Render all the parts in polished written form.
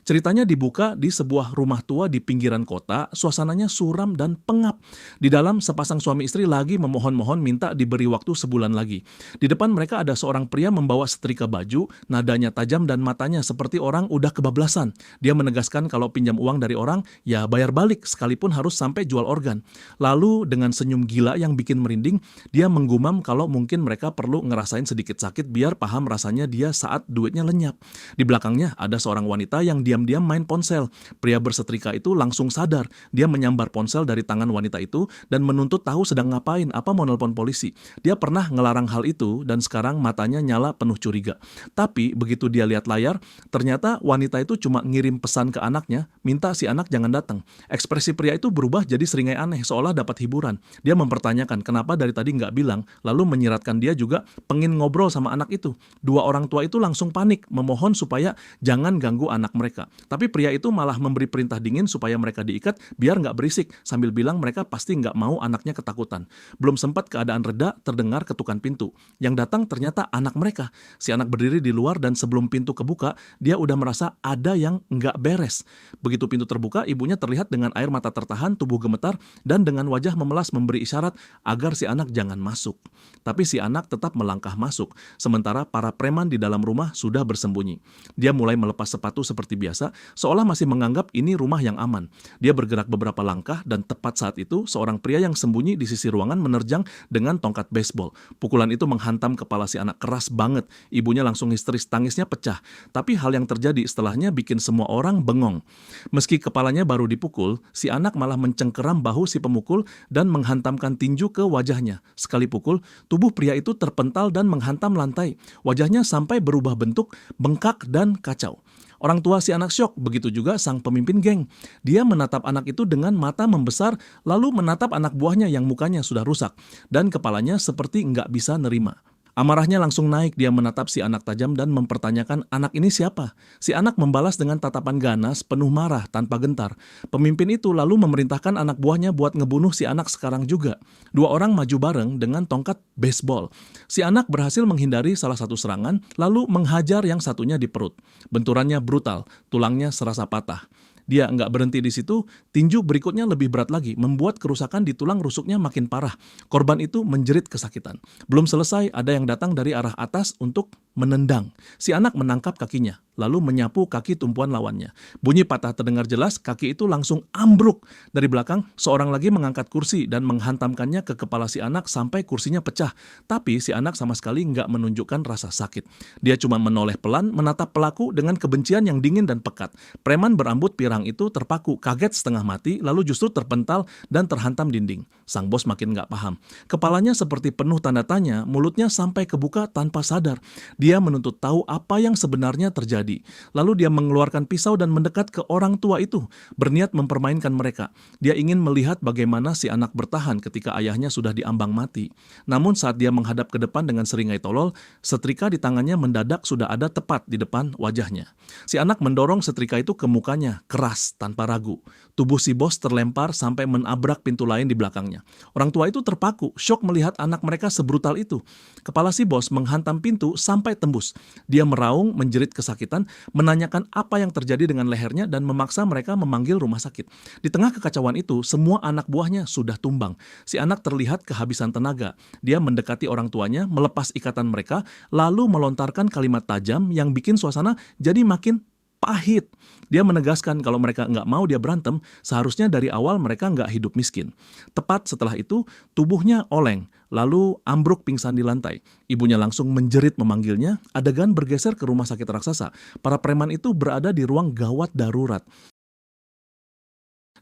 Ceritanya dibuka di sebuah rumah tua di pinggiran kota, suasananya suram dan pengap. Di dalam, sepasang suami istri lagi memohon-mohon minta diberi waktu sebulan lagi. Di depan mereka ada seorang pria membawa setrika baju, nadanya tajam dan matanya seperti orang udah kebablasan. Dia menegaskan kalau pinjam uang dari orang, ya bayar balik sekalipun harus sampai jual organ. Lalu dengan senyum gila yang bikin merinding, dia menggumam kalau mungkin mereka perlu ngerasain sedikit sakit biar paham rasanya dia saat duitnya lenyap. Di belakangnya ada seorang wanita yang diam-diam main ponsel. Pria bersetrika itu langsung sadar. Dia menyambar ponsel dari tangan wanita itu dan menuntut tahu sedang ngapain, apa mau nelpon polisi. Dia pernah ngelarang hal itu dan sekarang matanya nyala penuh curiga. Tapi begitu dia lihat layar, ternyata wanita itu cuma ngirim pesan ke anaknya, minta si anak jangan datang. Ekspresi pria itu berubah jadi seringai aneh, seolah dapat hiburan. Dia mempertanyakan kenapa dari tadi nggak bilang, lalu menyiratkan dia juga pengen ngobrol sama anak itu. Dua orang tua itu langsung panik, memohon supaya jangan ganggu anak mereka. Tapi pria itu malah memberi perintah dingin supaya mereka diikat biar nggak berisik, sambil bilang mereka pasti nggak mau anaknya ketakutan. Belum sempat keadaan reda, terdengar ketukan pintu. Yang datang ternyata anak mereka. Si anak berdiri di luar dan sebelum pintu kebuka, dia udah merasa ada yang nggak beres. Begitu pintu terbuka, ibunya terlihat dengan air mata tertahan, tubuh gemetar, dan dengan wajah memelas memberi isyarat agar si anak jangan masuk. Tapi si anak tetap melangkah masuk, sementara para preman di dalam rumah sudah bersembunyi. Dia mulai melepas sepatu seperti biasa, seolah masih menganggap ini rumah yang aman. Dia bergerak beberapa langkah dan tepat saat itu, seorang pria yang sembunyi di sisi ruangan menerjang dengan tongkat baseball. Pukulan itu menghantam kepala si anak keras banget. Ibunya langsung histeris, tangisnya pecah. Tapi hal yang terjadi setelahnya bikin semua orang bengong. Meski kepalanya baru dipukul, si anak malah mencengkeram bahu si pemukul dan menghantamkan tinju ke wajahnya. Sekali pukul, tubuh pria itu terpental dan menghantam lantai. Wajahnya sampai berubah bentuk, bengkak dan kacau. Orang tua si anak syok, begitu juga sang pemimpin geng. Dia menatap anak itu dengan mata membesar, lalu menatap anak buahnya yang mukanya sudah rusak, dan kepalanya seperti nggak bisa nerima. Amarahnya langsung naik, dia menatap si anak tajam dan mempertanyakan anak ini siapa. Si anak membalas dengan tatapan ganas, penuh marah, tanpa gentar. Pemimpin itu lalu memerintahkan anak buahnya buat ngebunuh si anak sekarang juga. Dua orang maju bareng dengan tongkat baseball. Si anak berhasil menghindari salah satu serangan, lalu menghajar yang satunya di perut. Benturannya brutal, tulangnya serasa patah. Dia nggak berhenti di situ, tinju berikutnya lebih berat lagi, membuat kerusakan di tulang rusuknya makin parah. Korban itu menjerit kesakitan. Belum selesai, ada yang datang dari arah atas untuk menendang. Si anak menangkap kakinya, lalu menyapu kaki tumpuan lawannya. Bunyi patah terdengar jelas, kaki itu langsung ambruk. Dari belakang, seorang lagi mengangkat kursi dan menghantamkannya ke kepala si anak sampai kursinya pecah. Tapi si anak sama sekali nggak menunjukkan rasa sakit. Dia cuma menoleh pelan, menatap pelaku dengan kebencian yang dingin dan pekat. Preman berambut pirang itu terpaku, kaget setengah mati, lalu justru terpental dan terhantam dinding. Sang bos makin nggak paham. Kepalanya seperti penuh tanda tanya, mulutnya sampai kebuka tanpa sadar. Dia menuntut tahu apa yang sebenarnya terjadi. Lalu dia mengeluarkan pisau dan mendekat ke orang tua itu, berniat mempermainkan mereka. Dia ingin melihat bagaimana si anak bertahan ketika ayahnya sudah diambang mati. Namun saat dia menghadap ke depan dengan seringai tolol, setrika di tangannya mendadak sudah ada tepat di depan wajahnya. Si anak mendorong setrika itu ke mukanya, keras, tanpa ragu. Tubuh si bos terlempar sampai menabrak pintu lain di belakangnya. Orang tua itu terpaku, syok melihat anak mereka sebrutal itu. Kepala si bos menghantam pintu sampai tembus. Dia meraung, menjerit kesakitan, menanyakan apa yang terjadi dengan lehernya dan memaksa mereka memanggil rumah sakit. Di tengah kekacauan itu, semua anak buahnya sudah tumbang. Si anak terlihat kehabisan tenaga. Dia mendekati orang tuanya, melepas ikatan mereka, lalu melontarkan kalimat tajam yang bikin suasana jadi makin pahit. Dia menegaskan kalau mereka nggak mau dia berantem, seharusnya dari awal mereka nggak hidup miskin. Tepat setelah itu, tubuhnya oleng, lalu ambruk pingsan di lantai. Ibunya langsung menjerit memanggilnya, adegan bergeser ke rumah sakit raksasa. Para preman itu berada di ruang gawat darurat.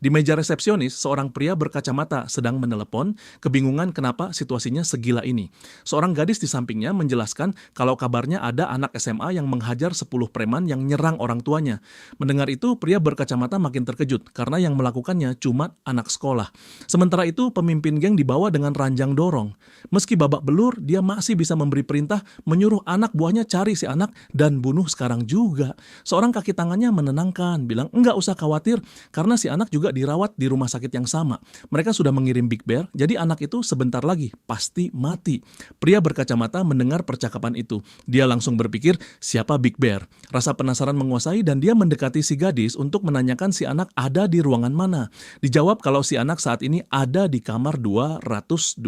Di meja resepsionis, seorang pria berkacamata sedang menelepon, kebingungan kenapa situasinya segila ini. Seorang gadis di sampingnya menjelaskan kalau kabarnya ada anak SMA yang menghajar 10 preman yang nyerang orang tuanya. Mendengar itu, pria berkacamata makin terkejut karena yang melakukannya cuma anak sekolah. Sementara itu, pemimpin geng dibawa dengan ranjang dorong. Meski babak belur, dia masih bisa memberi perintah menyuruh anak buahnya cari si anak dan bunuh sekarang juga. Seorang kaki tangannya menenangkan, bilang enggak usah khawatir karena si anak juga juga dirawat di rumah sakit yang sama. Mereka sudah mengirim Big Bear, jadi anak itu sebentar lagi pasti mati. Pria berkacamata mendengar percakapan itu. Dia langsung berpikir, siapa Big Bear? Rasa penasaran menguasai dan dia mendekati si gadis untuk menanyakan si anak ada di ruangan mana. Dijawab kalau si anak saat ini ada di kamar 202.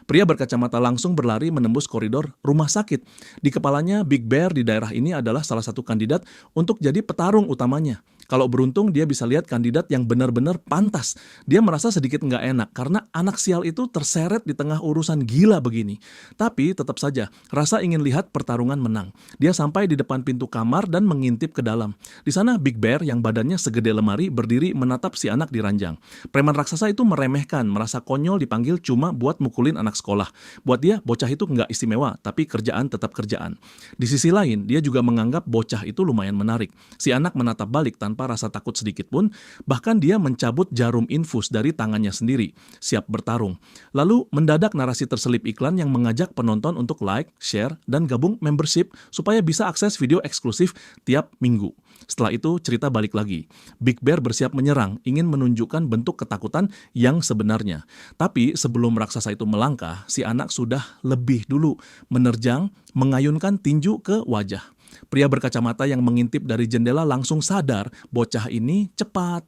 Pria berkacamata langsung berlari menembus koridor rumah sakit. Di kepalanya, Big Bear di daerah ini adalah salah satu kandidat untuk jadi petarung utamanya. Kalau beruntung dia bisa lihat kandidat yang benar-benar pantas. Dia merasa sedikit nggak enak karena anak sial itu terseret di tengah urusan gila begini. Tapi tetap saja rasa ingin lihat pertarungan menang. Dia sampai di depan pintu kamar dan mengintip ke dalam. Di sana Big Bear yang badannya segede lemari berdiri menatap si anak di ranjang. Preman raksasa itu meremehkan, merasa konyol dipanggil cuma buat mukulin anak sekolah. Buat dia bocah itu nggak istimewa, tapi kerjaan tetap kerjaan. Di sisi lain dia juga menganggap bocah itu lumayan menarik. Si anak menatap balik tanpa rasa takut sedikit pun, bahkan dia mencabut jarum infus dari tangannya sendiri, siap bertarung. Lalu mendadak narasi terselip iklan yang mengajak penonton untuk like, share, dan gabung membership supaya bisa akses video eksklusif tiap minggu. Setelah itu cerita balik lagi. Big Bear bersiap menyerang, ingin menunjukkan bentuk ketakutan yang sebenarnya. Tapi sebelum raksasa itu melangkah, si anak sudah lebih dulu menerjang, mengayunkan tinju ke wajah. Pria berkacamata yang mengintip dari jendela langsung sadar bocah ini cepat.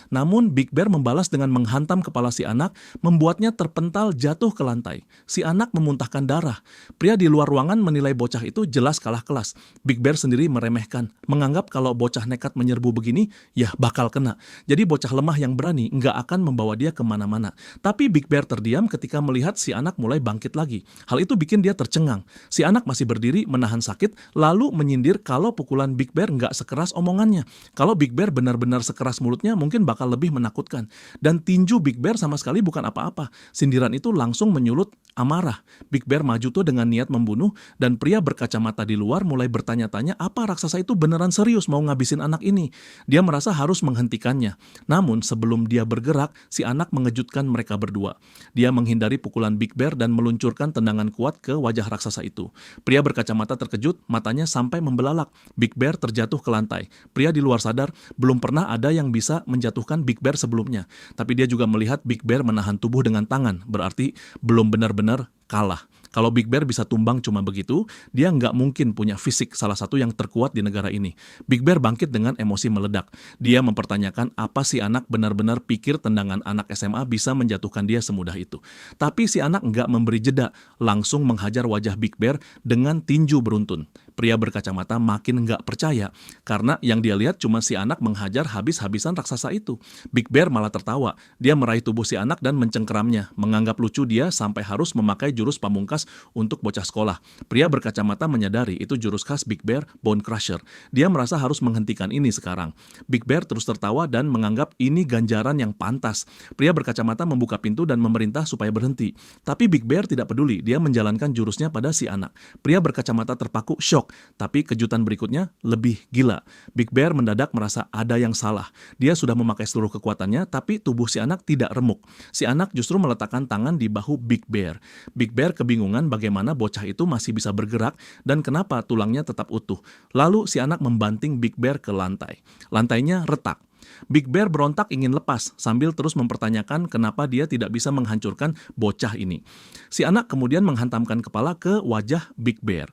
Namun Big Bear membalas dengan menghantam kepala si anak, membuatnya terpental jatuh ke lantai. Si anak memuntahkan darah. Pria di luar ruangan menilai bocah itu jelas kalah kelas. Big Bear sendiri meremehkan, menganggap kalau bocah nekat menyerbu begini, ya bakal kena. Jadi bocah lemah yang berani nggak akan membawa dia kemana-mana. Tapi Big Bear terdiam ketika melihat si anak mulai bangkit lagi. Hal itu bikin dia tercengang. Si anak masih berdiri menahan sakit, lalu menyindir kalau pukulan Big Bear nggak sekeras omongannya. Kalau Big Bear benar-benar sekeras mulutnya, mungkin bakal lebih menakutkan. Dan tinju Big Bear sama sekali bukan apa-apa. Sindiran itu langsung menyulut amarah. Big Bear maju tuh dengan niat membunuh, dan pria berkacamata di luar mulai bertanya-tanya apa raksasa itu beneran serius mau ngabisin anak ini. Dia merasa harus menghentikannya. Namun sebelum dia bergerak, si anak mengejutkan mereka berdua. Dia menghindari pukulan Big Bear dan meluncurkan tendangan kuat ke wajah raksasa itu. Pria berkacamata terkejut, matanya sampai membelalak. Big Bear terjatuh ke lantai. Pria di luar sadar, belum pernah ada yang bisa menjatuhkan Big Bear sebelumnya. Tapi dia juga melihat Big Bear menahan tubuh dengan tangan, berarti belum benar-benar kalah. Kalau Big Bear bisa tumbang cuma begitu, dia nggak mungkin punya fisik salah satu yang terkuat di negara ini. Big Bear bangkit dengan emosi meledak. Dia mempertanyakan apa si anak benar-benar pikir tendangan anak SMA bisa menjatuhkan dia semudah itu. Tapi si anak nggak memberi jeda, langsung menghajar wajah Big Bear dengan tinju beruntun. Pria berkacamata makin nggak percaya, karena yang dia lihat cuma si anak menghajar habis-habisan raksasa itu. Big Bear malah tertawa. Dia meraih tubuh si anak dan mencengkeramnya, menganggap lucu dia sampai harus memakai jurus pamungkas untuk bocah sekolah. Pria berkacamata menyadari itu jurus khas Big Bear, Bone Crusher. Dia merasa harus menghentikan ini sekarang. Big Bear terus tertawa dan menganggap ini ganjaran yang pantas. Pria berkacamata membuka pintu dan memerintah supaya berhenti. Tapi Big Bear tidak peduli, dia menjalankan jurusnya pada si anak. Pria berkacamata terpaku shock, tapi kejutan berikutnya lebih gila. Big Bear mendadak merasa ada yang salah. Dia sudah memakai seluruh kekuatannya, tapi tubuh si anak tidak remuk. Si anak justru meletakkan tangan di bahu Big Bear. Big Bear kebingungan bagaimana bocah itu masih bisa bergerak dan kenapa tulangnya tetap utuh. Lalu si anak membanting Big Bear ke lantai. Lantainya retak. Big Bear berontak ingin lepas sambil terus mempertanyakan kenapa dia tidak bisa menghancurkan bocah ini. Si anak kemudian menghantamkan kepala ke wajah Big Bear.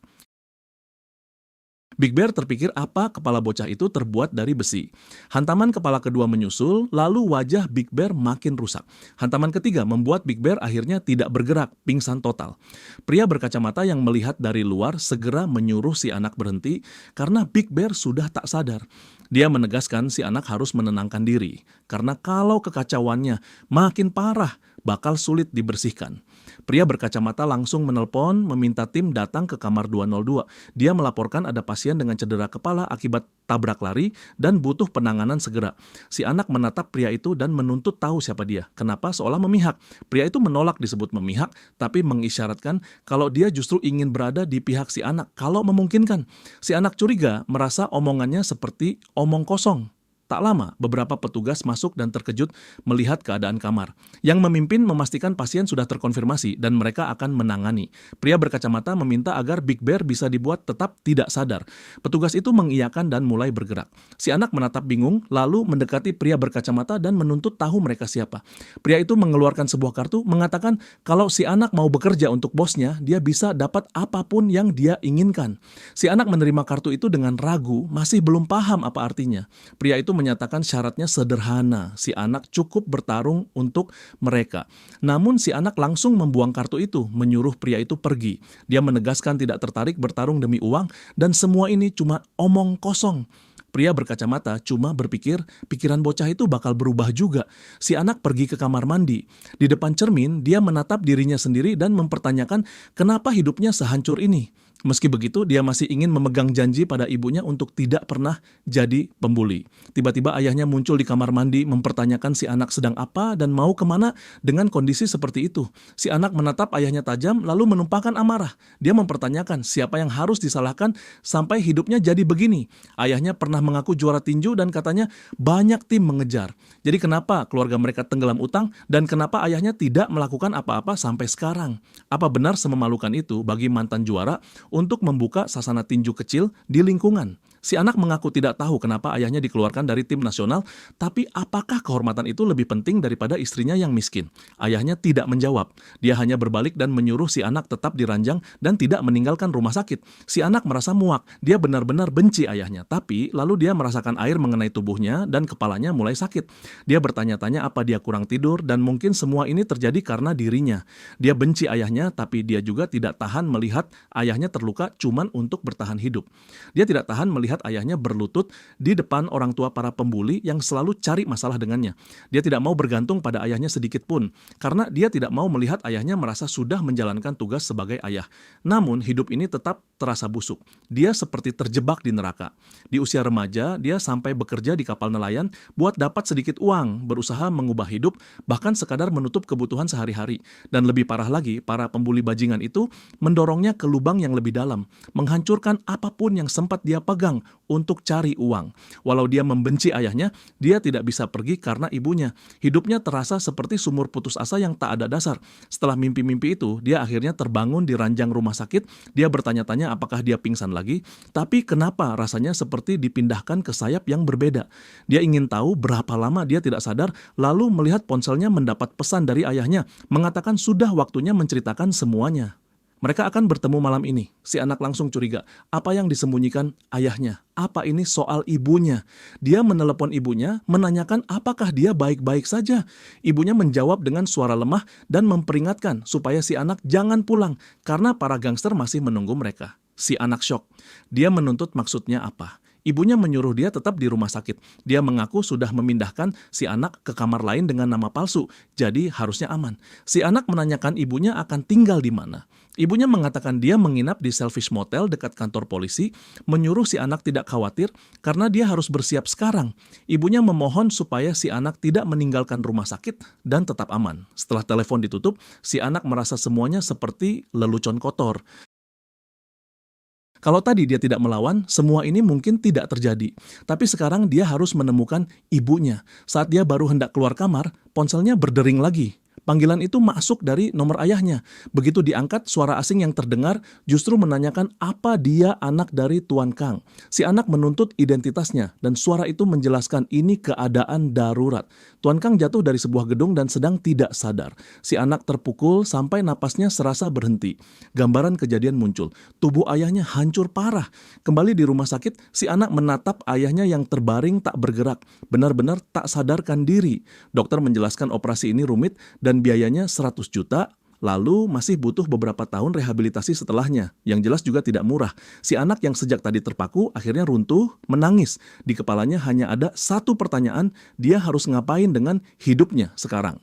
Big Bear terpikir apa kepala bocah itu terbuat dari besi. Hantaman kepala kedua menyusul, lalu wajah Big Bear makin rusak. Hantaman ketiga membuat Big Bear akhirnya tidak bergerak, pingsan total. Pria berkacamata yang melihat dari luar segera menyuruh si anak berhenti karena Big Bear sudah tak sadar. Dia menegaskan si anak harus menenangkan diri, karena kalau kekacauannya makin parah, bakal sulit dibersihkan. Pria berkacamata langsung menelpon meminta tim datang ke kamar 202. Dia melaporkan ada pasien dengan cedera kepala akibat tabrak lari dan butuh penanganan segera. Si anak menatap pria itu dan menuntut tahu siapa dia. Kenapa seolah memihak. Pria itu menolak disebut memihak, tapi mengisyaratkan kalau dia justru ingin berada di pihak si anak kalau memungkinkan. Si anak curiga merasa omongannya seperti omong kosong. Tak lama, beberapa petugas masuk dan terkejut melihat keadaan kamar. Yang memimpin memastikan pasien sudah terkonfirmasi dan mereka akan menangani. Pria berkacamata meminta agar Big Bear bisa dibuat tetap tidak sadar. Petugas itu mengiyakan dan mulai bergerak. Si anak menatap bingung, lalu mendekati pria berkacamata dan menuntut tahu mereka siapa. Pria itu mengeluarkan sebuah kartu, mengatakan kalau si anak mau bekerja untuk bosnya, dia bisa dapat apapun yang dia inginkan. Si anak menerima kartu itu dengan ragu, masih belum paham apa artinya. Pria itu menyatakan syaratnya sederhana, si anak cukup bertarung untuk mereka. Namun si anak langsung membuang kartu itu, menyuruh pria itu pergi. Dia menegaskan tidak tertarik bertarung demi uang dan semua ini cuma omong kosong. Pria berkacamata cuma berpikir pikiran bocah itu bakal berubah juga. Si anak pergi ke kamar mandi. Di depan cermin, dia menatap dirinya sendiri dan mempertanyakan kenapa hidupnya sehancur ini. Meski begitu, dia masih ingin memegang janji pada ibunya untuk tidak pernah jadi pembuli. Tiba-tiba ayahnya muncul di kamar mandi mempertanyakan si anak sedang apa dan mau kemana dengan kondisi seperti itu. Si anak menatap ayahnya tajam lalu menumpahkan amarah. Dia mempertanyakan siapa yang harus disalahkan sampai hidupnya jadi begini. Ayahnya pernah mengaku juara tinju dan katanya banyak tim mengejar. Jadi kenapa keluarga mereka tenggelam utang dan kenapa ayahnya tidak melakukan apa-apa sampai sekarang? Apa benar sememalukan itu bagi mantan juara untuk membuka sasana tinju kecil di lingkungan? Si anak mengaku tidak tahu kenapa ayahnya dikeluarkan dari tim nasional, tapi apakah kehormatan itu lebih penting daripada istrinya yang miskin? Ayahnya tidak menjawab. Dia hanya berbalik dan menyuruh si anak tetap diranjang dan tidak meninggalkan rumah sakit. Si anak merasa muak. Dia benar-benar benci ayahnya, tapi lalu dia merasakan air mengenai tubuhnya dan kepalanya mulai sakit. Dia bertanya-tanya apa dia kurang tidur dan mungkin semua ini terjadi karena dirinya. Dia benci ayahnya, tapi dia juga tidak tahan melihat ayahnya terluka cuman untuk bertahan hidup. Dia tidak tahan melihat ayahnya berlutut di depan orang tua para pembuli yang selalu cari masalah dengannya. Dia tidak mau bergantung pada ayahnya sedikit pun, karena dia tidak mau melihat ayahnya merasa sudah menjalankan tugas sebagai ayah. Namun, hidup ini tetap terasa busuk. Dia seperti terjebak di neraka. Di usia remaja, dia sampai bekerja di kapal nelayan buat dapat sedikit uang, berusaha mengubah hidup, bahkan sekadar menutup kebutuhan sehari-hari. Dan lebih parah lagi, para pembuli bajingan itu mendorongnya ke lubang yang lebih dalam, menghancurkan apapun yang sempat dia pegang untuk cari uang. Walau dia membenci ayahnya, dia tidak bisa pergi karena ibunya. Hidupnya terasa seperti sumur putus asa yang tak ada dasar. Setelah mimpi-mimpi itu, dia akhirnya terbangun di ranjang rumah sakit. Dia bertanya-tanya apakah dia pingsan lagi, tapi kenapa rasanya seperti dipindahkan ke sayap yang berbeda. Dia ingin tahu berapa lama dia tidak sadar, lalu melihat ponselnya mendapat pesan dari ayahnya, mengatakan sudah waktunya menceritakan semuanya. Mereka akan bertemu malam ini. Si anak langsung curiga. Apa yang disembunyikan ayahnya? Apa ini soal ibunya? Dia menelepon ibunya, menanyakan apakah dia baik-baik saja. Ibunya menjawab dengan suara lemah dan memperingatkan supaya si anak jangan pulang karena para gangster masih menunggu mereka. Si anak syok. Dia menuntut maksudnya apa. Ibunya menyuruh dia tetap di rumah sakit. Dia mengaku sudah memindahkan si anak ke kamar lain dengan nama palsu, jadi harusnya aman. Si anak menanyakan ibunya akan tinggal di mana. Ibunya mengatakan dia menginap di Selfish Motel dekat kantor polisi, menyuruh si anak tidak khawatir karena dia harus bersiap sekarang. Ibunya memohon supaya si anak tidak meninggalkan rumah sakit dan tetap aman. Setelah telepon ditutup, si anak merasa semuanya seperti lelucon kotor. Kalau tadi dia tidak melawan, semua ini mungkin tidak terjadi. Tapi sekarang dia harus menemukan ibunya. Saat dia baru hendak keluar kamar, ponselnya berdering lagi. Panggilan itu masuk dari nomor ayahnya. Begitu diangkat, suara asing yang terdengar justru menanyakan apa dia anak dari Tuan Kang. Si anak menuntut identitasnya dan suara itu menjelaskan ini keadaan darurat. Tuan Kang jatuh dari sebuah gedung dan sedang tidak sadar. Si anak terpukul sampai napasnya serasa berhenti. Gambaran kejadian muncul. Tubuh ayahnya hancur parah. Kembali di rumah sakit, si anak menatap ayahnya yang terbaring tak bergerak. Benar-benar tak sadarkan diri. Dokter menjelaskan operasi ini rumit dan biayanya 100 juta, lalu masih butuh beberapa tahun rehabilitasi setelahnya. Yang jelas juga tidak murah. Si anak yang sejak tadi terpaku akhirnya runtuh, menangis. Di kepalanya hanya ada satu pertanyaan, dia harus ngapain dengan hidupnya sekarang.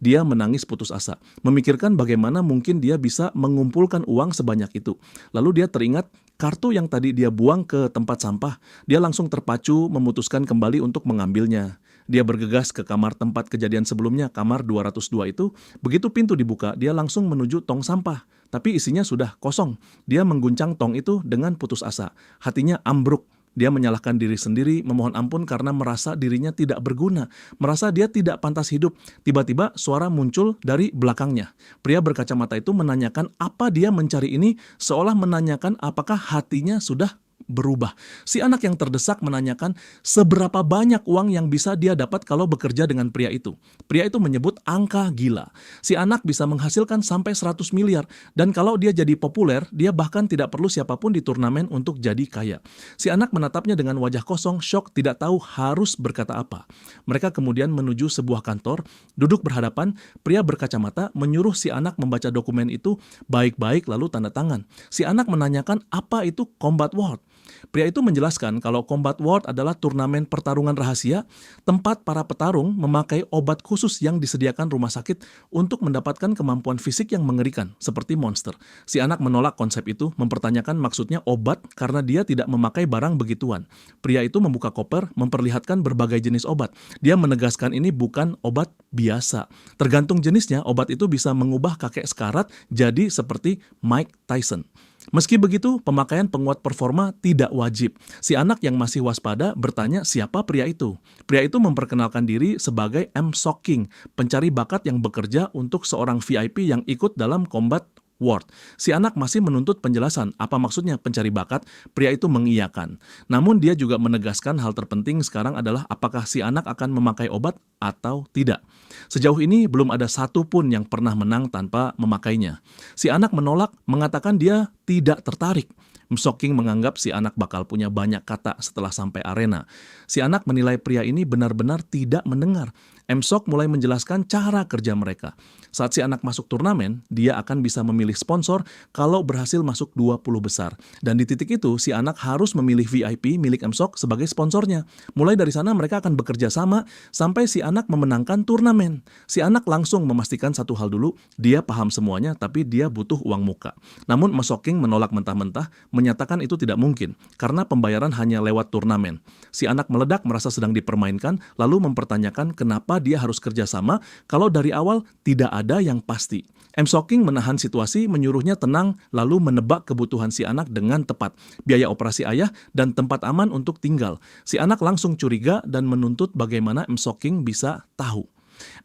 Dia menangis putus asa, memikirkan bagaimana mungkin dia bisa mengumpulkan uang sebanyak itu. Lalu dia teringat kartu yang tadi dia buang ke tempat sampah. Dia langsung terpacu memutuskan kembali untuk mengambilnya. Dia bergegas ke kamar tempat kejadian sebelumnya, kamar 202 itu. Begitu pintu dibuka, dia langsung menuju tong sampah. Tapi isinya sudah kosong. Dia mengguncang tong itu dengan putus asa. Hatinya ambruk. Dia menyalahkan diri sendiri, memohon ampun karena merasa dirinya tidak berguna, merasa dia tidak pantas hidup. Tiba-tiba suara muncul dari belakangnya. Pria berkacamata itu menanyakan apa dia mencari ini, seolah menanyakan apakah hatinya sudah berubah. Si anak yang terdesak menanyakan seberapa banyak uang yang bisa dia dapat kalau bekerja dengan pria itu. Pria itu menyebut angka gila. Si anak bisa menghasilkan sampai 100 miliar dan kalau dia jadi populer, dia bahkan tidak perlu siapapun di turnamen untuk jadi kaya. Si anak menatapnya dengan wajah kosong, syok, tidak tahu harus berkata apa. Mereka kemudian menuju sebuah kantor, duduk berhadapan, pria berkacamata menyuruh si anak membaca dokumen itu baik-baik lalu tanda tangan. Si anak menanyakan apa itu Combat World. Pria itu menjelaskan kalau Combat World adalah turnamen pertarungan rahasia, tempat para petarung memakai obat khusus yang disediakan rumah sakit untuk mendapatkan kemampuan fisik yang mengerikan, seperti monster. Si anak menolak konsep itu, mempertanyakan maksudnya obat karena dia tidak memakai barang begituan. Pria itu membuka koper, memperlihatkan berbagai jenis obat. Dia menegaskan ini bukan obat biasa. Tergantung jenisnya, obat itu bisa mengubah kakek sekarat jadi seperti Mike Tyson. Meski begitu, pemakaian penguat performa tidak wajib. Si anak yang masih waspada bertanya siapa pria itu. Pria itu memperkenalkan diri sebagai M. Sok King, pencari bakat yang bekerja untuk seorang VIP yang ikut dalam Combat World. Si anak masih menuntut penjelasan apa maksudnya pencari bakat. Pria itu mengiyakan. Namun dia juga menegaskan hal terpenting sekarang adalah apakah si anak akan memakai obat atau tidak. Sejauh ini belum ada satupun yang pernah menang tanpa memakainya. Si anak menolak, mengatakan dia tidak tertarik. Sok King menganggap si anak bakal punya banyak kata setelah sampai arena. Si anak menilai pria ini benar-benar tidak mendengar. Sok mulai menjelaskan cara kerja mereka. Saat si anak masuk turnamen, dia akan bisa memilih sponsor kalau berhasil masuk 20 besar. Dan di titik itu, si anak harus memilih VIP milik Sok sebagai sponsornya. Mulai dari sana mereka akan bekerja sama sampai si anak memenangkan turnamen. Si anak langsung memastikan satu hal dulu, dia paham semuanya tapi dia butuh uang muka. Namun Sok King menolak mentah-mentah, menyatakan itu tidak mungkin karena pembayaran hanya lewat turnamen. Si anak meledak merasa sedang dipermainkan, lalu mempertanyakan kenapa dia harus kerjasama kalau dari awal tidak ada yang pasti. Sok King menahan situasi, menyuruhnya tenang, lalu menebak kebutuhan si anak dengan tepat, biaya operasi ayah dan tempat aman untuk tinggal. Si anak langsung curiga dan menuntut bagaimana Sok King bisa tahu.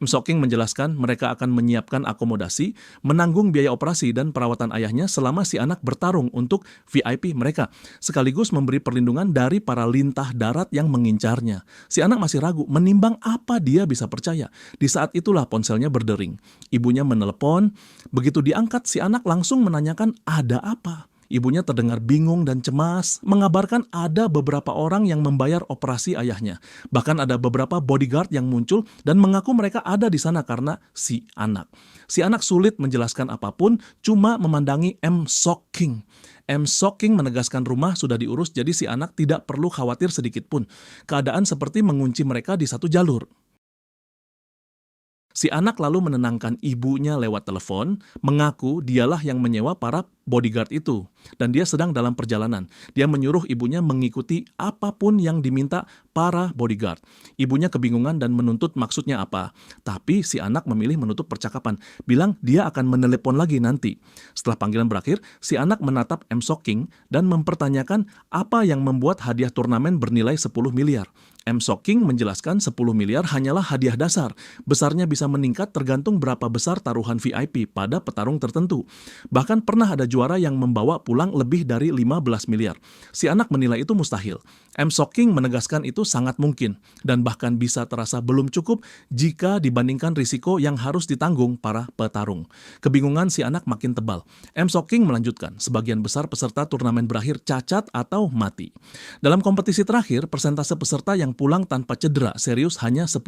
Sok King menjelaskan mereka akan menyiapkan akomodasi, menanggung biaya operasi dan perawatan ayahnya selama si anak bertarung untuk VIP mereka, sekaligus memberi perlindungan dari para lintah darat yang mengincarnya. Si anak masih ragu, menimbang apa dia bisa percaya. Di saat itulah ponselnya berdering. Ibunya menelepon, begitu diangkat si anak langsung menanyakan ada apa. Ibunya terdengar bingung dan cemas, mengabarkan ada beberapa orang yang membayar operasi ayahnya. Bahkan ada beberapa bodyguard yang muncul dan mengaku mereka ada di sana karena si anak. Si anak sulit menjelaskan apapun, cuma memandangi Sok King. Sok King menegaskan rumah sudah diurus, jadi si anak tidak perlu khawatir sedikit pun. Keadaan seperti mengunci mereka di satu jalur. Si anak lalu menenangkan ibunya lewat telepon, mengaku dialah yang menyewa para bodyguard itu, dan dia sedang dalam perjalanan. Dia menyuruh ibunya mengikuti apapun yang diminta para bodyguard. Ibunya kebingungan dan menuntut maksudnya apa, tapi si anak memilih menutup percakapan, bilang dia akan menelepon lagi nanti. Setelah panggilan berakhir, si anak menatap Sok King dan mempertanyakan apa yang membuat hadiah turnamen bernilai 10 miliar. Sok King menjelaskan 10 miliar hanyalah hadiah dasar. Besarnya bisa meningkat tergantung berapa besar taruhan VIP pada petarung tertentu. Bahkan pernah ada juara yang membawa pulang lebih dari 15 miliar. Si anak menilai itu mustahil. Sok King menegaskan itu sangat mungkin dan bahkan bisa terasa belum cukup jika dibandingkan risiko yang harus ditanggung para petarung. Kebingungan si anak makin tebal. Sok King melanjutkan, sebagian besar peserta turnamen berakhir cacat atau mati. Dalam kompetisi terakhir, persentase peserta yang pulang tanpa cedera serius hanya 10%.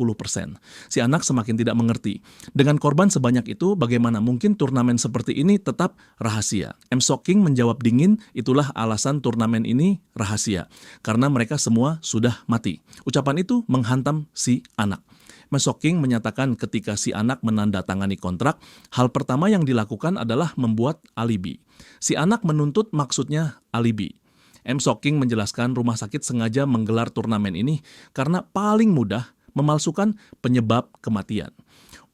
Si anak semakin tidak mengerti. Dengan korban sebanyak itu, bagaimana mungkin turnamen seperti ini tetap rahasia? Sok King menjawab dingin, itulah alasan turnamen ini rahasia. Karena mereka semua sudah mati. Ucapan itu menghantam si anak. Sok King menyatakan ketika si anak menandatangani kontrak, hal pertama yang dilakukan adalah membuat alibi. Si anak menuntut maksudnya alibi. Sok King menjelaskan rumah sakit sengaja menggelar turnamen ini karena paling mudah memalsukan penyebab kematian.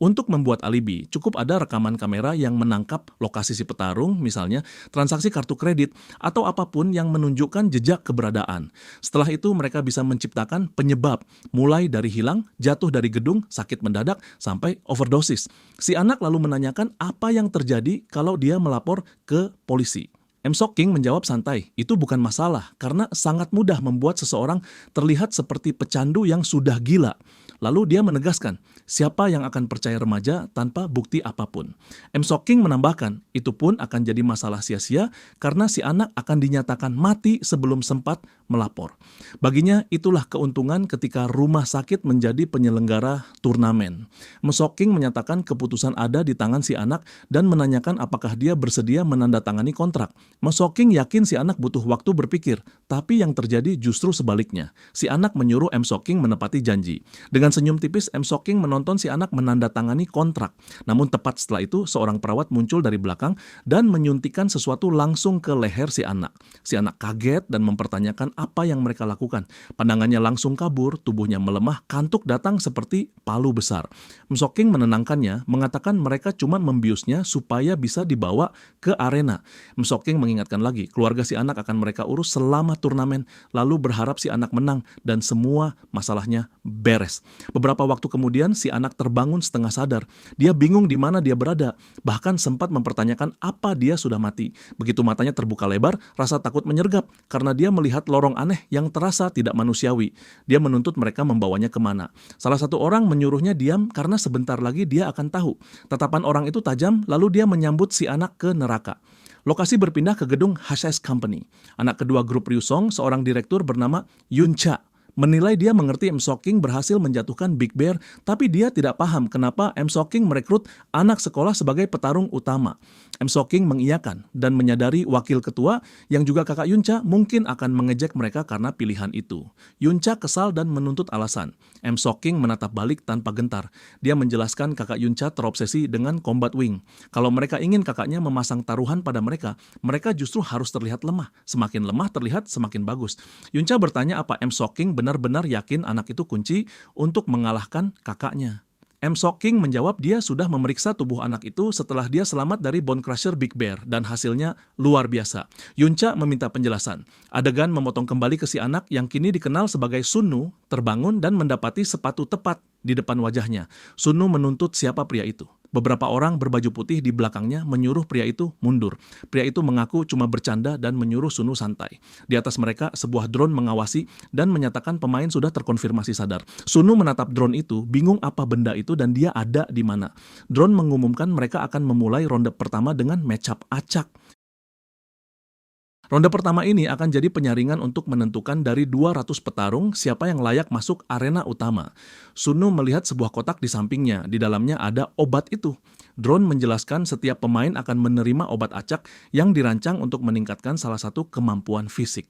Untuk membuat alibi, cukup ada rekaman kamera yang menangkap lokasi si petarung, misalnya transaksi kartu kredit, atau apapun yang menunjukkan jejak keberadaan. Setelah itu mereka bisa menciptakan penyebab, mulai dari hilang, jatuh dari gedung, sakit mendadak, sampai overdosis. Si anak lalu menanyakan apa yang terjadi kalau dia melapor ke polisi. M. Soking menjawab santai, itu bukan masalah karena sangat mudah membuat seseorang terlihat seperti pecandu yang sudah gila. Lalu dia menegaskan, siapa yang akan percaya remaja tanpa bukti apapun? M. Soking menambahkan, itu pun akan jadi masalah sia-sia karena si anak akan dinyatakan mati sebelum sempat melapor. Baginya itulah keuntungan ketika rumah sakit menjadi penyelenggara turnamen. M. Soking menyatakan keputusan ada di tangan si anak dan menanyakan apakah dia bersedia menandatangani kontrak. M. Soking yakin si anak butuh waktu berpikir, tapi yang terjadi justru sebaliknya. Si anak menyuruh M. Soking menepati janji. Dengan senyum tipis, M. Soking menonton si anak menandatangani kontrak. Namun tepat setelah itu, seorang perawat muncul dari belakang dan menyuntikkan sesuatu langsung ke leher si anak. Si anak kaget dan mempertanyakan apa yang mereka lakukan. Pandangannya langsung kabur, tubuhnya melemah, kantuk datang seperti palu besar. M. Soking menenangkannya, mengatakan mereka cuma membiusnya supaya bisa dibawa ke arena. M. Soking mengingatkan lagi, keluarga si anak akan mereka urus selama turnamen, lalu berharap si anak menang dan semua masalahnya beres. Beberapa waktu kemudian si anak terbangun setengah sadar. Dia bingung di mana dia berada, bahkan sempat mempertanyakan apa dia sudah mati. Begitu matanya terbuka lebar, rasa takut menyergap karena dia melihat lorong aneh yang terasa tidak manusiawi. Dia menuntut mereka membawanya kemana. Salah satu orang menyuruhnya diam karena sebentar lagi dia akan tahu. Tatapan orang itu tajam, lalu dia menyambut si anak ke neraka. Lokasi berpindah ke gedung HSS Company. Anak kedua grup Ryu Song, seorang direktur bernama Yun Cha, menilai dia mengerti M. Soking berhasil menjatuhkan Big Bear, tapi dia tidak paham kenapa M. Soking merekrut anak sekolah sebagai petarung utama. M. Soking mengiyakan dan menyadari wakil ketua yang juga kakak Yun Cha mungkin akan mengejek mereka karena pilihan itu. Yun Cha kesal dan menuntut alasan. M. Soking menatap balik tanpa gentar. Dia menjelaskan kakak Yun Cha terobsesi dengan combat wing. Kalau mereka ingin kakaknya memasang taruhan pada mereka justru harus terlihat lemah. Semakin lemah terlihat semakin bagus. Yun Cha bertanya apa M. Soking benar-benar yakin anak itu kunci untuk mengalahkan kakaknya. M. Soking menjawab dia sudah memeriksa tubuh anak itu setelah dia selamat dari Bone Crusher Big Bear dan hasilnya luar biasa. Yun Cha meminta penjelasan. Adegan memotong kembali ke si anak yang kini dikenal sebagai Sunu terbangun dan mendapati sepatu tepat di depan wajahnya. Sunu menuntut siapa pria itu. Beberapa orang berbaju putih di belakangnya menyuruh pria itu mundur. Pria itu mengaku cuma bercanda dan menyuruh Sunu santai. Di atas mereka, sebuah drone mengawasi dan menyatakan pemain sudah terkonfirmasi sadar. Sunu menatap drone itu, bingung apa benda itu dan dia ada di mana. Drone mengumumkan mereka akan memulai ronde pertama dengan match-up acak. Ronde pertama ini akan jadi penyaringan untuk menentukan dari 200 petarung siapa yang layak masuk arena utama. Sunu melihat sebuah kotak di sampingnya, di dalamnya ada obat itu. Drone menjelaskan setiap pemain akan menerima obat acak yang dirancang untuk meningkatkan salah satu kemampuan fisik.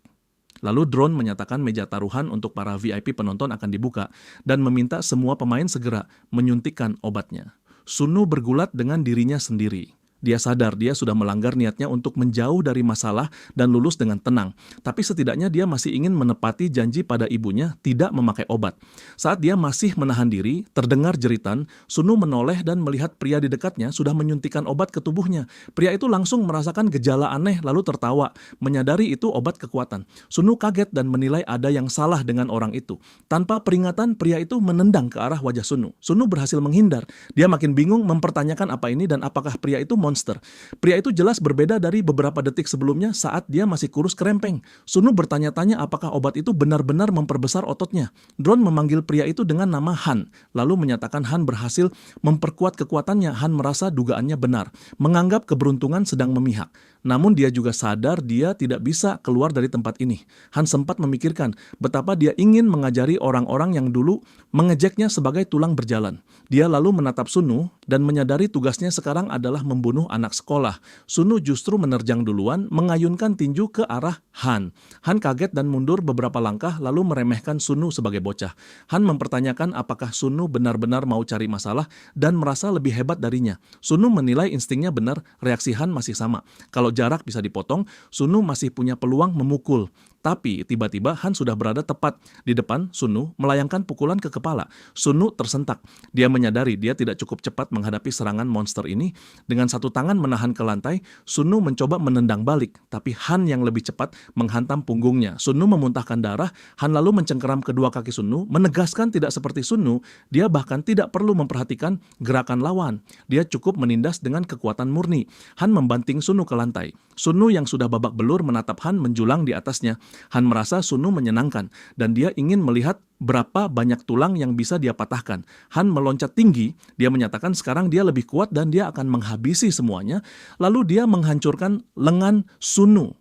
Lalu drone menyatakan meja taruhan untuk para VIP penonton akan dibuka dan meminta semua pemain segera menyuntikkan obatnya. Sunu bergulat dengan dirinya sendiri. Dia sadar dia sudah melanggar niatnya untuk menjauh dari masalah dan lulus dengan tenang. Tapi setidaknya dia masih ingin menepati janji pada ibunya tidak memakai obat. Saat dia masih menahan diri, terdengar jeritan, Sunu menoleh dan melihat pria di dekatnya sudah menyuntikkan obat ke tubuhnya. Pria itu langsung merasakan gejala aneh lalu tertawa, menyadari itu obat kekuatan. Sunu kaget dan menilai ada yang salah dengan orang itu. Tanpa peringatan, pria itu menendang ke arah wajah Sunu. Sunu berhasil menghindar. Dia makin bingung mempertanyakan apa ini dan apakah pria itu monster. Pria itu jelas berbeda dari beberapa detik sebelumnya saat dia masih kurus kerempeng. Sunu bertanya-tanya apakah obat itu benar-benar memperbesar ototnya. Drone memanggil pria itu dengan nama Han, lalu menyatakan Han berhasil memperkuat kekuatannya. Han merasa dugaannya benar, menganggap keberuntungan sedang memihak. Namun dia juga sadar dia tidak bisa keluar dari tempat ini. Han sempat memikirkan betapa dia ingin mengajari orang-orang yang dulu mengejeknya sebagai tulang berjalan. Dia lalu menatap Sunu dan menyadari tugasnya sekarang adalah membunuh anak sekolah. Sunu justru menerjang duluan, mengayunkan tinju ke arah Han. Han kaget dan mundur beberapa langkah lalu meremehkan Sunu sebagai bocah. Han mempertanyakan apakah Sunu benar-benar mau cari masalah dan merasa lebih hebat darinya. Sunu menilai instingnya benar, reaksi Han masih sama. Kalau jarak bisa dipotong, Sunu masih punya peluang memukul. Tapi tiba-tiba Han sudah berada tepat di depan Sunu melayangkan pukulan ke kepala. Sunu tersentak. Dia menyadari dia tidak cukup cepat menghadapi serangan monster ini. Dengan satu tangan menahan ke lantai, Sunu mencoba menendang balik. Tapi Han yang lebih cepat menghantam punggungnya. Sunu memuntahkan darah. Han lalu mencengkeram kedua kaki Sunu, menegaskan tidak seperti Sunu, dia bahkan tidak perlu memperhatikan gerakan lawan. Dia cukup menindas dengan kekuatan murni. Han membanting Sunu ke lantai. Sunu yang sudah babak belur menatap Han menjulang di atasnya. Han merasa Sunu menyenangkan dan dia ingin melihat berapa banyak tulang yang bisa dia patahkan. Han meloncat tinggi, dia menyatakan sekarang dia lebih kuat dan dia akan menghabisi semuanya. Lalu dia menghancurkan lengan Sunu.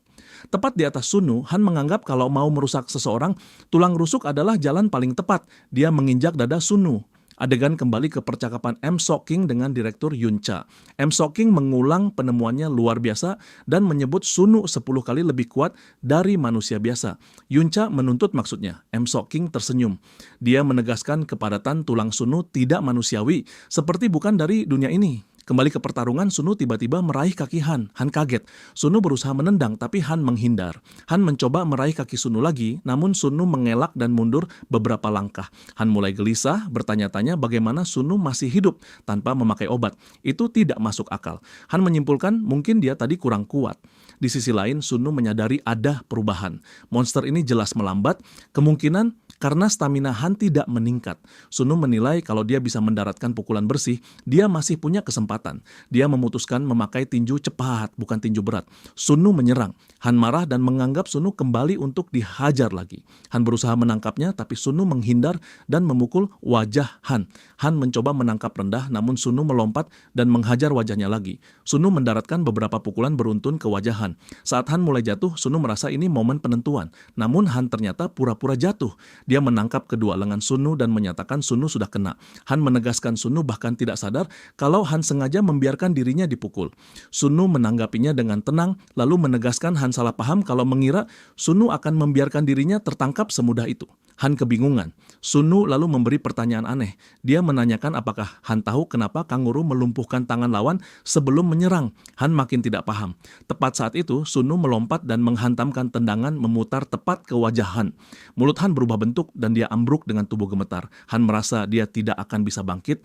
Tepat di atas Sunu, Han menganggap kalau mau merusak seseorang, tulang rusuk adalah jalan paling tepat. Dia menginjak dada Sunu. Adegan kembali ke percakapan M. Sok King dengan Direktur Yun Cha. M. Sok King mengulang penemuannya luar biasa dan menyebut Sunu 10 kali lebih kuat dari manusia biasa. Yun Cha menuntut maksudnya. M. Sok King tersenyum. Dia menegaskan kepadatan tulang Sunu tidak manusiawi, seperti bukan dari dunia ini. Kembali ke pertarungan, Sunu tiba-tiba meraih kaki Han. Han kaget. Sunu berusaha menendang, tapi Han menghindar. Han mencoba meraih kaki Sunu lagi, namun Sunu mengelak dan mundur beberapa langkah. Han mulai gelisah, bertanya-tanya bagaimana Sunu masih hidup tanpa memakai obat. Itu tidak masuk akal. Han menyimpulkan mungkin dia tadi kurang kuat. Di sisi lain, Sunu menyadari ada perubahan. Monster ini jelas melambat, kemungkinan karena stamina Han tidak meningkat. Sunu menilai kalau dia bisa mendaratkan pukulan bersih, dia masih punya kesempatan. Dia memutuskan memakai tinju cepat, bukan tinju berat. Sunu menyerang. Han marah dan menganggap Sunu kembali untuk dihajar lagi. Han berusaha menangkapnya, tapi Sunu menghindar dan memukul wajah Han. Han mencoba menangkap rendah, namun Sunu melompat dan menghajar wajahnya lagi. Sunu mendaratkan beberapa pukulan beruntun ke wajah Han. Saat Han mulai jatuh, Sunu merasa ini momen penentuan. Namun Han ternyata pura-pura jatuh. Dia menangkap kedua lengan Sunu dan menyatakan Sunu sudah kena. Han menegaskan Sunu bahkan tidak sadar kalau Han sengaja membiarkan dirinya dipukul. Sunu menanggapinya dengan tenang, lalu menegaskan Han salah paham kalau mengira Sunu akan membiarkan dirinya tertangkap semudah itu. Han kebingungan. Sunu lalu memberi pertanyaan aneh. Dia menanyakan apakah Han tahu kenapa kanguru melumpuhkan tangan lawan sebelum menyerang. Han makin tidak paham. Tepat saat itu, Sunu melompat dan menghantamkan tendangan memutar tepat ke wajah Han. Mulut Han berubah bentuk dan dia ambruk dengan tubuh gemetar. Han merasa dia tidak akan bisa bangkit.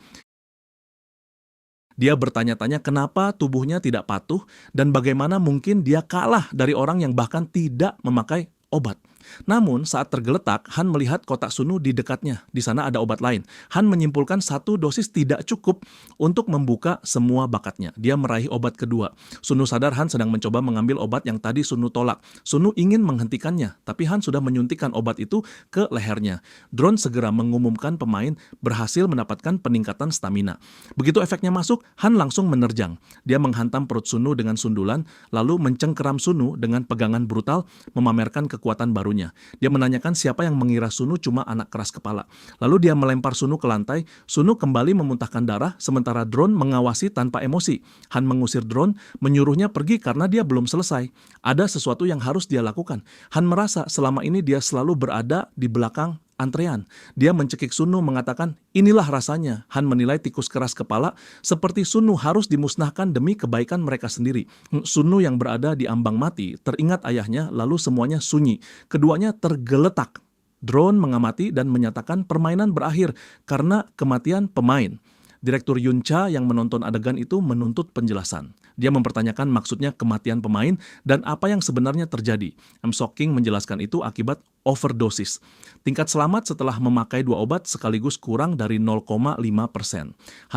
Dia bertanya-tanya kenapa tubuhnya tidak patuh dan bagaimana mungkin dia kalah dari orang yang bahkan tidak memakai obat. Namun saat tergeletak, Han melihat kotak Sunu di dekatnya. Di sana ada obat lain. Han menyimpulkan satu dosis tidak cukup untuk membuka semua bakatnya. Dia meraih obat kedua. Sunu sadar Han sedang mencoba mengambil obat yang tadi Sunu tolak. Sunu ingin menghentikannya, tapi Han sudah menyuntikkan obat itu ke lehernya. Drone segera mengumumkan pemain berhasil mendapatkan peningkatan stamina. Begitu efeknya masuk, Han langsung menerjang. Dia menghantam perut Sunu dengan sundulan, lalu mencengkeram Sunu dengan pegangan brutal, memamerkan kekuatan barunya. Dia menanyakan siapa yang mengira Sunu cuma anak keras kepala. Lalu dia melempar Sunu ke lantai. Sunu kembali memuntahkan darah, sementara Drone mengawasi tanpa emosi. Han mengusir Drone, menyuruhnya pergi karena dia belum selesai. Ada sesuatu yang harus dia lakukan. Han merasa selama ini dia selalu berada di belakang antrean. Dia mencekik Sunu mengatakan, inilah rasanya. Han menilai tikus keras kepala seperti Sunu harus dimusnahkan demi kebaikan mereka sendiri. Sunu yang berada di ambang mati teringat ayahnya, lalu semuanya sunyi. Keduanya tergeletak. Drone mengamati dan menyatakan permainan berakhir karena kematian pemain. Direktur Yun Cha yang menonton adegan itu menuntut penjelasan. Dia mempertanyakan maksudnya kematian pemain dan apa yang sebenarnya terjadi. M. Sok King menjelaskan itu akibat overdosis. Tingkat selamat setelah memakai 2 obat sekaligus kurang dari 0,5%.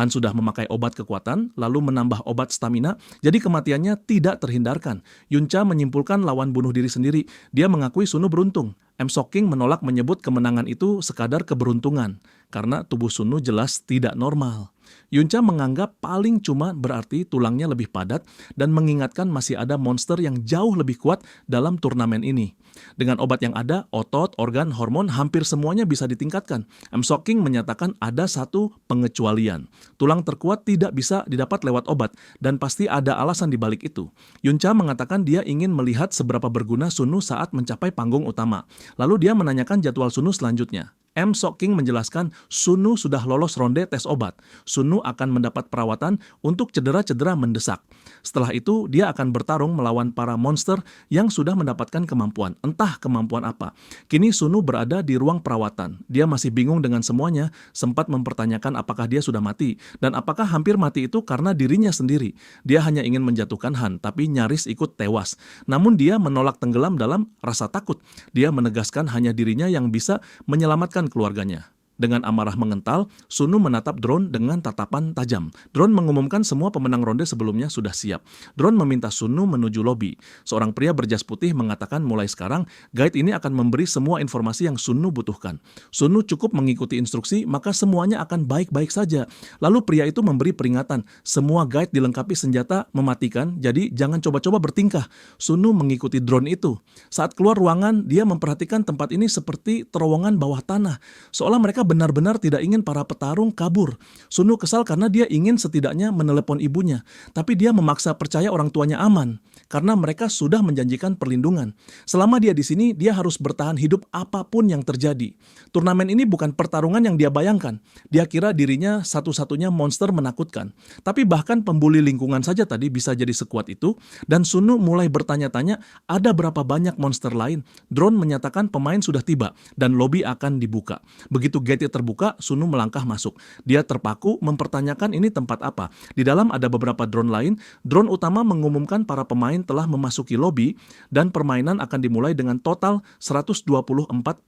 Han sudah memakai obat kekuatan, lalu menambah obat stamina, jadi kematiannya tidak terhindarkan. Yun Cha menyimpulkan lawan bunuh diri sendiri. Dia mengakui Sunu beruntung. M. Sok King menolak menyebut kemenangan itu sekadar keberuntungan, karena tubuh Sunu jelas tidak normal. Yun Cha menganggap paling cuma berarti tulangnya lebih padat dan mengingatkan masih ada monster yang jauh lebih kuat dalam turnamen ini. Dengan obat yang ada, otot, organ, hormon hampir semuanya bisa ditingkatkan. M. Sok King menyatakan ada satu pengecualian. Tulang terkuat tidak bisa didapat lewat obat dan pasti ada alasan di balik itu. Yun Cha mengatakan dia ingin melihat seberapa berguna Sunu saat mencapai panggung utama. Lalu dia menanyakan jadwal Sunu selanjutnya. M. Sok King menjelaskan Sunu sudah lolos ronde tes obat. Sunu akan mendapat perawatan untuk cedera-cedera mendesak. Setelah itu, dia akan bertarung melawan para monster yang sudah mendapatkan kemampuan. Entah kemampuan apa. Kini Sunu berada di ruang perawatan. Dia masih bingung dengan semuanya, sempat mempertanyakan apakah dia sudah mati, dan apakah hampir mati itu karena dirinya sendiri. Dia hanya ingin menjatuhkan Han, tapi nyaris ikut tewas. Namun dia menolak tenggelam dalam rasa takut. Dia menegaskan hanya dirinya yang bisa menyelamatkan keluarganya. Dengan amarah mengental, Sunu menatap drone dengan tatapan tajam. Drone mengumumkan semua pemenang ronde sebelumnya sudah siap. Drone meminta Sunu menuju lobi. Seorang pria berjas putih mengatakan mulai sekarang, guide ini akan memberi semua informasi yang Sunu butuhkan. Sunu cukup mengikuti instruksi, maka semuanya akan baik-baik saja. Lalu pria itu memberi peringatan, semua guide dilengkapi senjata mematikan, jadi jangan coba-coba bertingkah. Sunu mengikuti drone itu. Saat keluar ruangan, dia memperhatikan tempat ini seperti terowongan bawah tanah. Seolah mereka benar-benar tidak ingin para petarung kabur. Sunu kesal karena dia ingin setidaknya menelepon ibunya, tapi dia memaksa percaya orang tuanya aman karena mereka sudah menjanjikan perlindungan. Selama dia di sini, dia harus bertahan hidup apapun yang terjadi. Turnamen ini bukan pertarungan yang dia bayangkan. Dia kira dirinya satu-satunya monster menakutkan. Tapi bahkan pembuli lingkungan saja tadi bisa jadi sekuat itu, dan Sunu mulai bertanya-tanya ada berapa banyak monster lain. Drone menyatakan pemain sudah tiba dan lobi akan dibuka. Begitu gate terbuka, Sunu melangkah masuk. Dia terpaku mempertanyakan ini tempat apa. Di dalam ada beberapa drone lain. Drone utama mengumumkan para pemain telah memasuki lobi dan permainan akan dimulai dengan total 124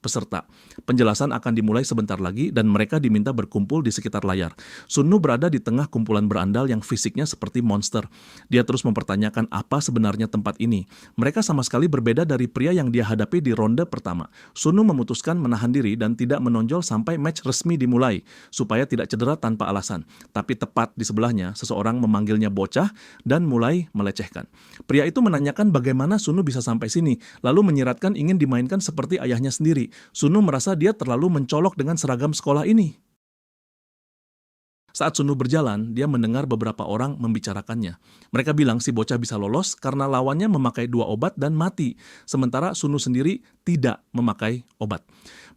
peserta. Penjelasan akan dimulai sebentar lagi dan mereka diminta berkumpul di sekitar layar. Sunu berada di tengah kumpulan berandal yang fisiknya seperti monster. Dia terus mempertanyakan apa sebenarnya tempat ini. Mereka sama sekali berbeda dari pria yang dia hadapi di ronde pertama. Sunu memutuskan menahan diri dan tidak menonjol sampai match resmi dimulai, supaya tidak cedera tanpa alasan. Tapi tepat di sebelahnya, seseorang memanggilnya bocah dan mulai melecehkan. Pria itu menanyakan bagaimana Sunu bisa sampai sini, lalu menyiratkan ingin dimainkan seperti ayahnya sendiri. Sunu merasa dia terlalu mencolok dengan seragam sekolah ini. Saat Sunu berjalan, dia mendengar beberapa orang membicarakannya. Mereka bilang si bocah bisa lolos karena lawannya memakai 2 obat dan mati, sementara Sunu sendiri tidak memakai obat.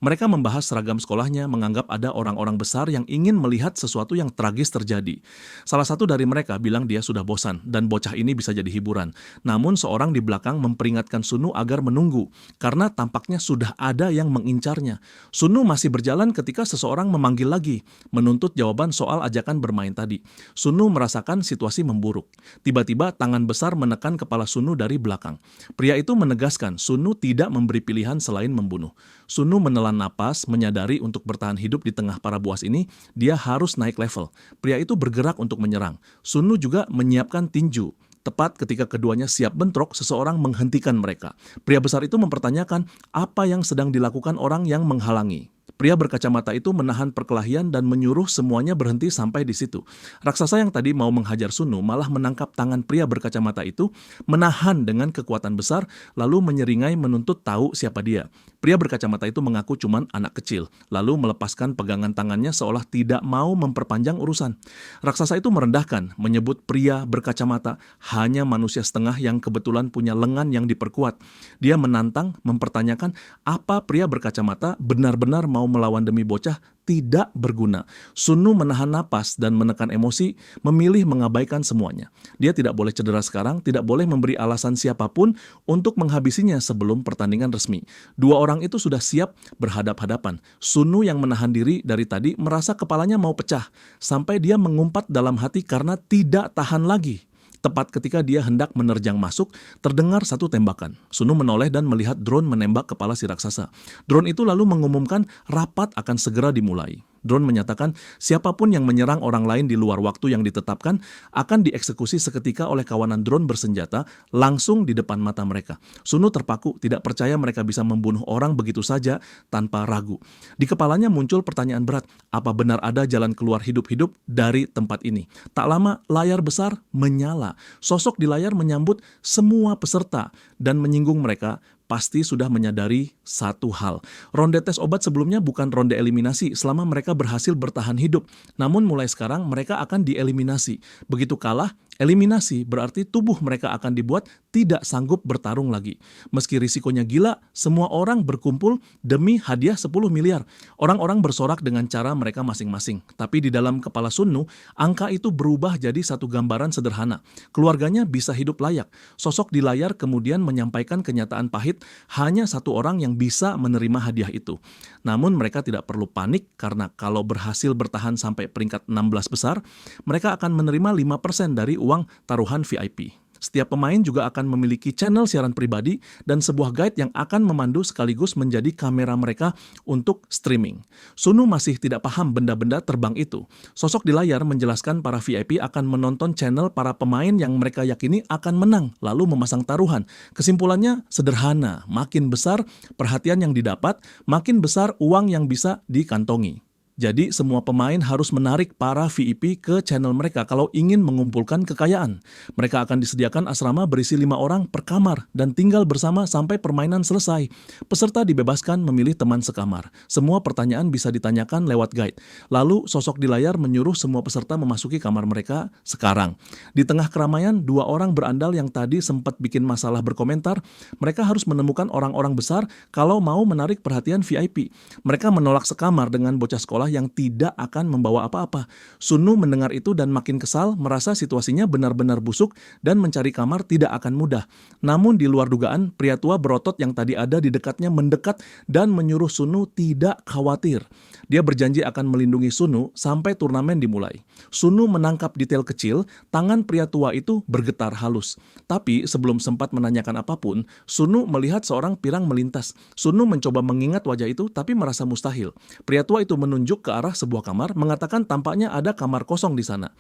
Mereka membahas seragam sekolahnya, menganggap ada orang-orang besar yang ingin melihat sesuatu yang tragis terjadi. Salah satu dari mereka bilang dia sudah bosan dan bocah ini bisa jadi hiburan. Namun seorang di belakang memperingatkan Sunu agar menunggu, karena tampaknya sudah ada yang mengincarnya. Sunu masih berjalan ketika seseorang memanggil lagi, menuntut jawaban soal ajakan bermain tadi. Sunu merasakan situasi memburuk. Tiba-tiba tangan besar menekan kepala Sunu dari belakang. Pria itu menegaskan Sunu tidak memberi pilihan selain membunuh. Sunu menelan napas, menyadari untuk bertahan hidup di tengah para buas ini, dia harus naik level. Pria itu bergerak untuk menyerang. Sunu juga menyiapkan tinju. Tepat ketika keduanya siap bentrok, seseorang menghentikan mereka. Pria besar itu mempertanyakan apa yang sedang dilakukan orang yang menghalangi. Pria berkacamata itu menahan perkelahian dan menyuruh semuanya berhenti sampai di situ. Raksasa yang tadi mau menghajar Sunu malah menangkap tangan pria berkacamata itu, menahan dengan kekuatan besar, lalu menyeringai menuntut tahu siapa dia. Pria berkacamata itu mengaku cuman anak kecil, lalu melepaskan pegangan tangannya seolah tidak mau memperpanjang urusan. Raksasa itu merendahkan, menyebut pria berkacamata hanya manusia setengah yang kebetulan punya lengan yang diperkuat. Dia menantang, mempertanyakan apa pria berkacamata benar-benar mau melawan demi bocah tidak berguna. Sunu menahan napas dan menekan emosi, memilih mengabaikan semuanya. Dia tidak boleh cedera sekarang, tidak boleh memberi alasan siapapun untuk menghabisinya sebelum pertandingan resmi. 2 orang itu sudah siap berhadap-hadapan. Sunu yang menahan diri dari tadi merasa kepalanya mau pecah, sampai dia mengumpat dalam hati karena tidak tahan lagi. Tepat ketika dia hendak menerjang masuk, terdengar satu tembakan. Sunu menoleh dan melihat drone menembak kepala si raksasa. Drone itu lalu mengumumkan rapat akan segera dimulai. Drone menyatakan siapapun yang menyerang orang lain di luar waktu yang ditetapkan akan dieksekusi seketika oleh kawanan drone bersenjata langsung di depan mata mereka. Sunu terpaku, tidak percaya mereka bisa membunuh orang begitu saja tanpa ragu. Di kepalanya muncul pertanyaan berat, apa benar ada jalan keluar hidup-hidup dari tempat ini? Tak lama layar besar menyala. Sosok di layar menyambut semua peserta dan menyinggung mereka. Pasti sudah menyadari satu hal. Ronde tes obat sebelumnya bukan ronde eliminasi selama mereka berhasil bertahan hidup. Namun mulai sekarang mereka akan dieliminasi. Begitu kalah, Eliminasi berarti tubuh mereka akan dibuat tidak sanggup bertarung lagi. Meski risikonya gila, semua orang berkumpul demi hadiah 10 miliar. Orang-orang bersorak dengan cara mereka masing-masing. Tapi di dalam kepala Sun Nu, angka itu berubah jadi satu gambaran sederhana. Keluarganya bisa hidup layak. Sosok di layar kemudian menyampaikan kenyataan pahit, hanya satu orang yang bisa menerima hadiah itu. Namun mereka tidak perlu panik karena kalau berhasil bertahan sampai peringkat 16 besar, mereka akan menerima 5% dari uang taruhan VIP. Setiap pemain juga akan memiliki channel siaran pribadi dan sebuah guide yang akan memandu sekaligus menjadi kamera mereka untuk streaming. Sun Nu masih tidak paham benda-benda terbang itu. Sosok di layar menjelaskan para VIP akan menonton channel para pemain yang mereka yakini akan menang, lalu memasang taruhan. Kesimpulannya sederhana, makin besar perhatian yang didapat, makin besar uang yang bisa dikantongi. Jadi semua pemain harus menarik para VIP ke channel mereka kalau ingin mengumpulkan kekayaan. Mereka akan disediakan asrama berisi 5 orang per kamar dan tinggal bersama sampai permainan selesai. Peserta dibebaskan memilih teman sekamar. Semua pertanyaan bisa ditanyakan lewat guide. Lalu sosok di layar menyuruh semua peserta memasuki kamar mereka sekarang. Di tengah keramaian, 2 orang berandal yang tadi sempat bikin masalah berkomentar, mereka harus menemukan orang-orang besar kalau mau menarik perhatian VIP. Mereka menolak sekamar dengan bocah sekolah yang tidak akan membawa apa-apa. Sun Nu mendengar itu dan makin kesal, merasa situasinya benar-benar busuk dan mencari kamar tidak akan mudah. Namun di luar dugaan, pria tua berotot yang tadi ada di dekatnya mendekat dan menyuruh Sun Nu tidak khawatir. Dia berjanji akan melindungi Sun Nu sampai turnamen dimulai. Sun Nu menangkap detail kecil, tangan pria tua itu bergetar halus. Tapi sebelum sempat menanyakan apapun, Sun Nu melihat seorang pirang melintas. Sun Nu mencoba mengingat wajah itu tapi merasa mustahil. Pria tua itu menunjuk ke arah sebuah kamar, mengatakan tampaknya ada kamar kosong di sana.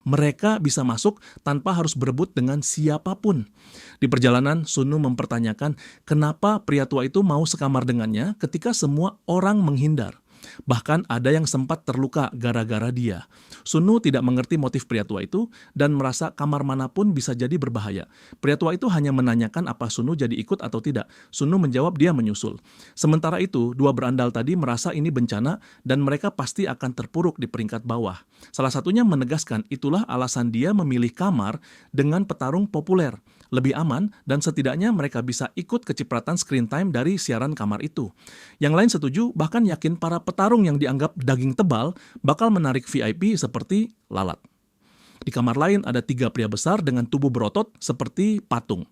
Mereka bisa masuk tanpa harus berebut dengan siapapun. Di perjalanan, Sun Nu mempertanyakan kenapa pria tua itu mau sekamar dengannya ketika semua orang menghindar. Bahkan ada yang sempat terluka gara-gara dia. Sun Nu tidak mengerti motif pria tua itu dan merasa kamar manapun bisa jadi berbahaya. Pria tua itu hanya menanyakan apa Sun Nu jadi ikut atau tidak. Sun Nu menjawab dia menyusul. Sementara itu, 2 berandal tadi merasa ini bencana dan mereka pasti akan terpuruk di peringkat bawah. Salah satunya menegaskan itulah alasan dia memilih kamar dengan petarung populer. Lebih aman dan setidaknya mereka bisa ikut kecipratan screen time dari siaran kamar itu. Yang lain setuju, bahkan yakin para petarung yang dianggap daging tebal bakal menarik VIP seperti lalat. Di kamar lain ada 3 pria besar dengan tubuh berotot seperti patung.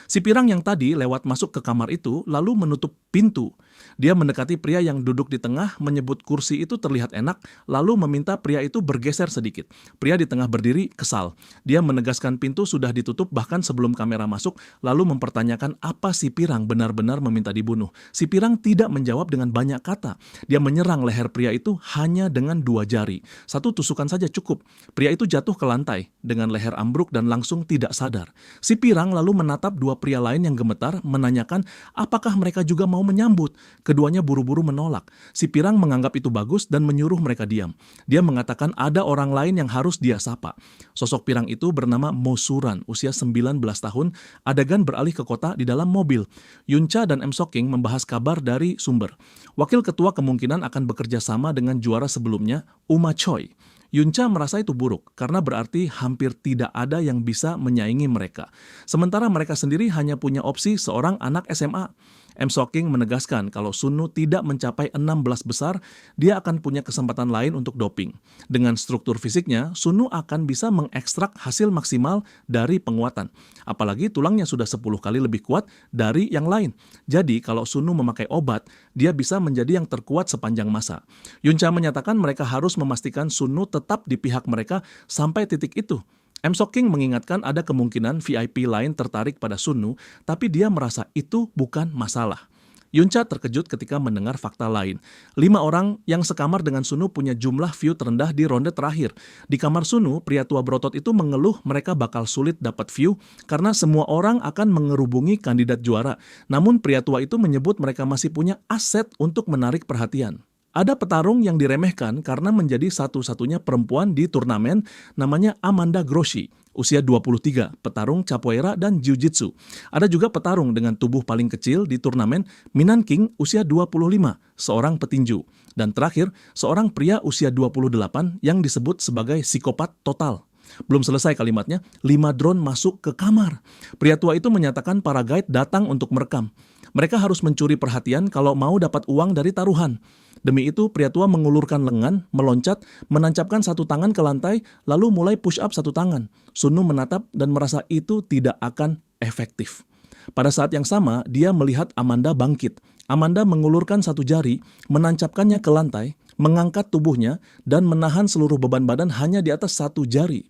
Si pirang yang tadi lewat masuk ke kamar itu lalu menutup pintu. Dia mendekati pria yang duduk di tengah, menyebut kursi itu terlihat enak, lalu meminta pria itu bergeser sedikit. Pria di tengah berdiri kesal. Dia menegaskan pintu sudah ditutup bahkan sebelum kamera masuk, lalu mempertanyakan apa si pirang benar-benar meminta dibunuh. Si pirang tidak menjawab dengan banyak kata. Dia menyerang leher pria itu hanya dengan 2 jari. 1 tusukan saja cukup. Pria itu jatuh ke lantai dengan leher ambruk dan langsung tidak sadar. Si pirang lalu menatap 2 pria lain yang gemetar, menanyakan apakah mereka juga mau menyambut. Keduanya buru-buru menolak. Si pirang menganggap itu bagus dan menyuruh mereka diam. Dia mengatakan ada orang lain yang harus dia sapa. Sosok pirang itu bernama Mo Suran, usia 19 tahun. Adegan beralih ke kota di dalam mobil. Yuncha dan M Soking membahas kabar dari sumber. Wakil ketua kemungkinan akan bekerja sama dengan juara sebelumnya, Uma Choi. Yuncha merasa itu buruk karena berarti hampir tidak ada yang bisa menyaingi mereka. Sementara mereka sendiri hanya punya opsi seorang anak SMA. M Soking menegaskan kalau Sun Nu tidak mencapai 16 besar, dia akan punya kesempatan lain untuk doping. Dengan struktur fisiknya, Sun Nu akan bisa mengekstrak hasil maksimal dari penguatan. Apalagi tulangnya sudah 10 kali lebih kuat dari yang lain. Jadi kalau Sun Nu memakai obat, dia bisa menjadi yang terkuat sepanjang masa. Yuncha menyatakan mereka harus memastikan Sun Nu tetap di pihak mereka sampai titik itu. M Soking mengingatkan ada kemungkinan VIP lain tertarik pada Sun Nu, tapi dia merasa itu bukan masalah. Yuncha terkejut ketika mendengar fakta lain. 5 orang yang sekamar dengan Sun Nu punya jumlah view terendah di ronde terakhir. Di kamar Sun Nu, pria tua berotot itu mengeluh mereka bakal sulit dapat view karena semua orang akan mengerubungi kandidat juara. Namun pria tua itu menyebut mereka masih punya aset untuk menarik perhatian. Ada petarung yang diremehkan karena menjadi satu-satunya perempuan di turnamen, namanya Amanda Grossi, usia 23, petarung capoeira dan jiu-jitsu. Ada juga petarung dengan tubuh paling kecil di turnamen, Minan King, usia 25, seorang petinju. Dan terakhir, seorang pria usia 28 yang disebut sebagai psikopat total. Belum selesai kalimatnya, 5 drone masuk ke kamar. Pria tua itu menyatakan para guide datang untuk merekam. Mereka harus mencuri perhatian kalau mau dapat uang dari taruhan. Demi itu, pria tua mengulurkan lengan, meloncat, menancapkan satu tangan ke lantai, lalu mulai push up satu tangan. Sunu menatap dan merasa itu tidak akan efektif. Pada saat yang sama, dia melihat Amanda bangkit. Amanda mengulurkan satu jari, menancapkannya ke lantai, mengangkat tubuhnya, dan menahan seluruh beban badan hanya di atas satu jari.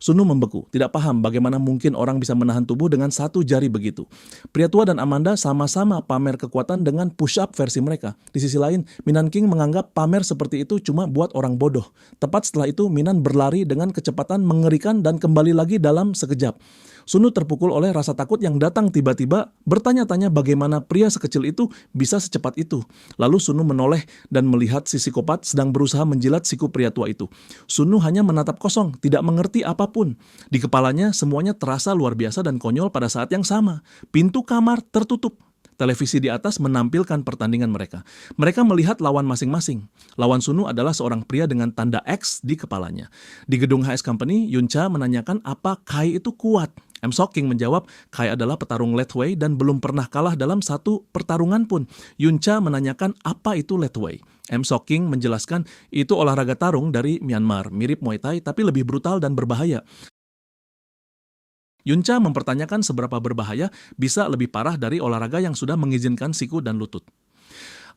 Sunu membeku, tidak paham bagaimana mungkin orang bisa menahan tubuh dengan satu jari begitu. Pria tua dan Amanda sama-sama pamer kekuatan dengan push-up versi mereka. Di sisi lain, Minan King menganggap pamer seperti itu cuma buat orang bodoh. Tepat setelah itu, Minan berlari dengan kecepatan mengerikan dan kembali lagi dalam sekejap. Sunu terpukul oleh rasa takut yang datang tiba-tiba, bertanya-tanya bagaimana pria sekecil itu bisa secepat itu. Lalu Sunu menoleh dan melihat si psikopat sedang berusaha menjilat siku pria tua itu. Sunu hanya menatap kosong, tidak mengerti apapun. Di kepalanya semuanya terasa luar biasa dan konyol pada saat yang sama. Pintu kamar tertutup. Televisi di atas menampilkan pertandingan mereka. Mereka melihat lawan masing-masing. Lawan Sunu adalah seorang pria dengan tanda X di kepalanya. Di gedung HS Company, Yuncha menanyakan apa Kai itu kuat. M. Sok-king menjawab, Kai adalah petarung Lethwei dan belum pernah kalah dalam satu pertarungan pun. Yuncha menanyakan apa itu Lethwei. M. Sok-king menjelaskan itu olahraga tarung dari Myanmar, mirip Muay Thai tapi lebih brutal dan berbahaya. Yuncha mempertanyakan seberapa berbahaya bisa lebih parah dari olahraga yang sudah mengizinkan siku dan lutut.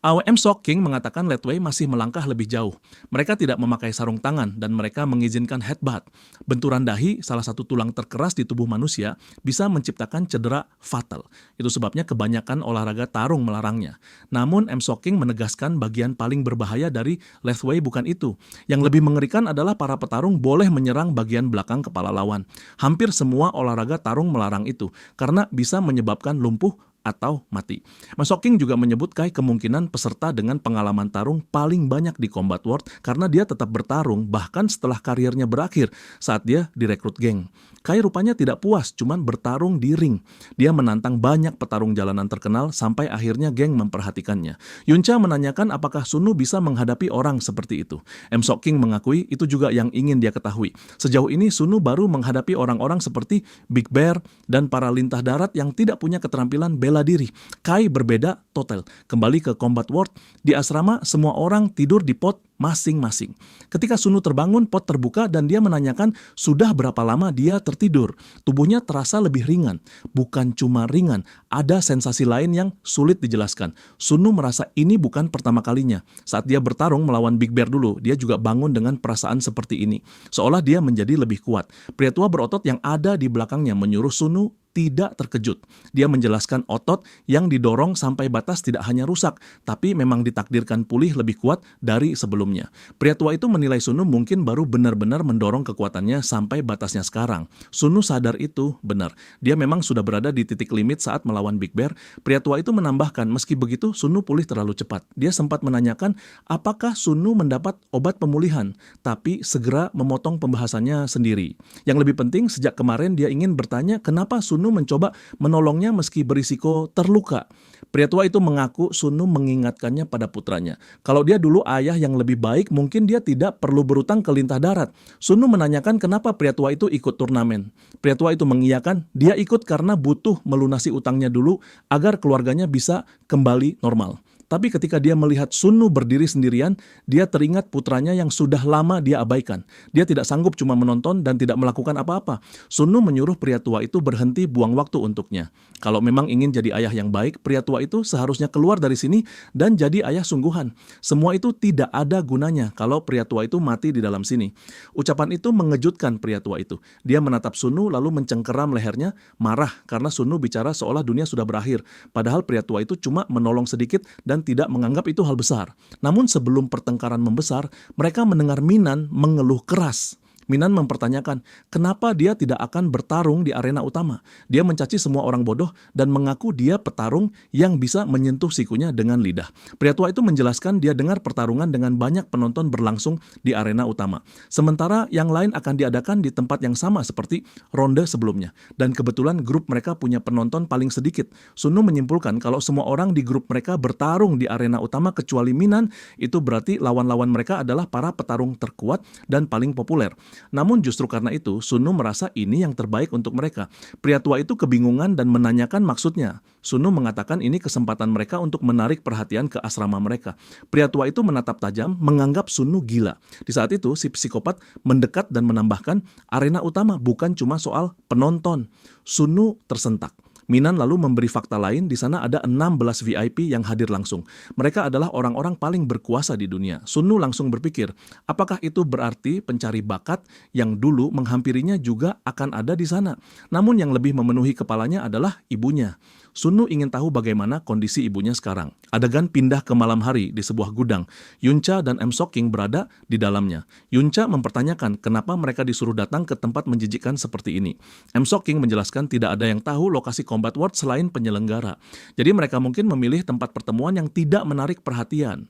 M. Sok-king mengatakan Lethwei masih melangkah lebih jauh. Mereka tidak memakai sarung tangan dan mereka mengizinkan headbutt. Benturan dahi, salah satu tulang terkeras di tubuh manusia, bisa menciptakan cedera fatal. Itu sebabnya kebanyakan olahraga tarung melarangnya. Namun M. Sok-king menegaskan bagian paling berbahaya dari Lethwei bukan itu. Yang lebih mengerikan adalah para petarung boleh menyerang bagian belakang kepala lawan. Hampir semua olahraga tarung melarang itu karena bisa menyebabkan lumpuh atau mati. M. Sok-king juga menyebut Kai kemungkinan peserta dengan pengalaman tarung paling banyak di Combat World karena dia tetap bertarung bahkan setelah karirnya berakhir saat dia direkrut geng. Kai rupanya tidak puas cuman bertarung di ring. Dia menantang banyak petarung jalanan terkenal sampai akhirnya geng memperhatikannya. Yuncha menanyakan apakah Sunu bisa menghadapi orang seperti itu. M. Sok-king mengakui itu juga yang ingin dia ketahui. Sejauh ini Sunu baru menghadapi orang-orang seperti Big Bear dan para lintah darat yang tidak punya keterampilan bela diri. Kai berbeda total. Kembali ke Combat World, di asrama semua orang tidur di pot masing-masing. Ketika Sunu terbangun, pot terbuka dan dia menanyakan sudah berapa lama dia tertidur. Tubuhnya terasa lebih ringan. Bukan cuma ringan, ada sensasi lain yang sulit dijelaskan. Sunu merasa ini bukan pertama kalinya. Saat dia bertarung melawan Big Bear dulu, dia juga bangun dengan perasaan seperti ini. Seolah dia menjadi lebih kuat. Pria tua berotot yang ada di belakangnya menyuruh Sunu tidak terkejut. Dia menjelaskan otot yang didorong sampai batas tidak hanya rusak, tapi memang ditakdirkan pulih lebih kuat dari sebelumnya. Pria tua itu menilai Sunu mungkin baru benar-benar mendorong kekuatannya sampai batasnya sekarang. Sunu sadar itu benar. Dia memang sudah berada di titik limit saat melawan Big Bear. Pria tua itu menambahkan, meski begitu Sunu pulih terlalu cepat. Dia sempat menanyakan apakah Sunu mendapat obat pemulihan, tapi segera memotong pembahasannya sendiri. Yang lebih penting, sejak kemarin dia ingin bertanya kenapa Sunu mencoba menolongnya meski berisiko terluka. Pria tua itu mengaku Sunu mengingatkannya pada putranya. Kalau dia dulu ayah yang lebih baik, mungkin dia tidak perlu berutang ke lintah darat. Sunu menanyakan kenapa pria tua itu ikut turnamen. Pria tua itu mengiyakan, dia ikut karena butuh melunasi utangnya dulu agar keluarganya bisa kembali normal. Tapi ketika dia melihat Sunu berdiri sendirian, dia teringat putranya yang sudah lama dia abaikan. Dia tidak sanggup cuma menonton dan tidak melakukan apa-apa. Sunu menyuruh pria tua itu berhenti buang waktu untuknya. Kalau memang ingin jadi ayah yang baik, pria tua itu seharusnya keluar dari sini dan jadi ayah sungguhan. Semua itu tidak ada gunanya kalau pria tua itu mati di dalam sini. Ucapan itu mengejutkan pria tua itu. Dia menatap Sunu lalu mencengkeram lehernya, marah karena Sunu bicara seolah dunia sudah berakhir. Padahal pria tua itu cuma menolong sedikit dan tidak menganggap itu hal besar. Namun sebelum pertengkaran membesar, mereka mendengar Minan mengeluh keras. Minan mempertanyakan kenapa dia tidak akan bertarung di arena utama. Dia mencaci semua orang bodoh dan mengaku dia petarung yang bisa menyentuh sikunya dengan lidah. Pria tua itu menjelaskan dia dengar pertarungan dengan banyak penonton berlangsung di arena utama. Sementara yang lain akan diadakan di tempat yang sama seperti ronde sebelumnya. Dan kebetulan grup mereka punya penonton paling sedikit. Sunu menyimpulkan kalau semua orang di grup mereka bertarung di arena utama kecuali Minan, itu berarti lawan-lawan mereka adalah para petarung terkuat dan paling populer. Namun justru karena itu, Sunu merasa ini yang terbaik untuk mereka. Pria tua itu kebingungan dan menanyakan maksudnya. Sunu mengatakan ini kesempatan mereka untuk menarik perhatian ke asrama mereka. Pria tua itu menatap tajam, menganggap Sunu gila. Di saat itu, si psikopat mendekat dan menambahkan, arena utama bukan cuma soal penonton. Sunu tersentak. Minan lalu memberi fakta lain, di sana ada 16 VIP yang hadir langsung. Mereka adalah orang-orang paling berkuasa di dunia. Sunu langsung berpikir, apakah itu berarti pencari bakat yang dulu menghampirinya juga akan ada di sana? Namun yang lebih memenuhi kepalanya adalah ibunya. Sunu ingin tahu bagaimana kondisi ibunya sekarang. Adegan pindah ke malam hari di sebuah gudang. Yuncha dan M. Soking berada di dalamnya. Yuncha mempertanyakan kenapa mereka disuruh datang ke tempat menjijikkan seperti ini. M. Soking menjelaskan tidak ada yang tahu lokasi Combat World selain penyelenggara. Jadi mereka mungkin memilih tempat pertemuan yang tidak menarik perhatian.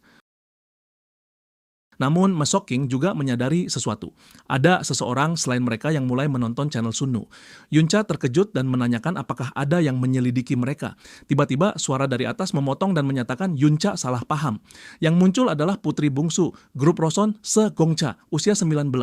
Namun, Mesoking juga menyadari sesuatu. Ada seseorang selain mereka yang mulai menonton channel Sunu. Yuncha terkejut dan menanyakan apakah ada yang menyelidiki mereka. Tiba-tiba suara dari atas memotong dan menyatakan Yuncha salah paham. Yang muncul adalah putri bungsu, grup Roson Se Gongcha, usia 19.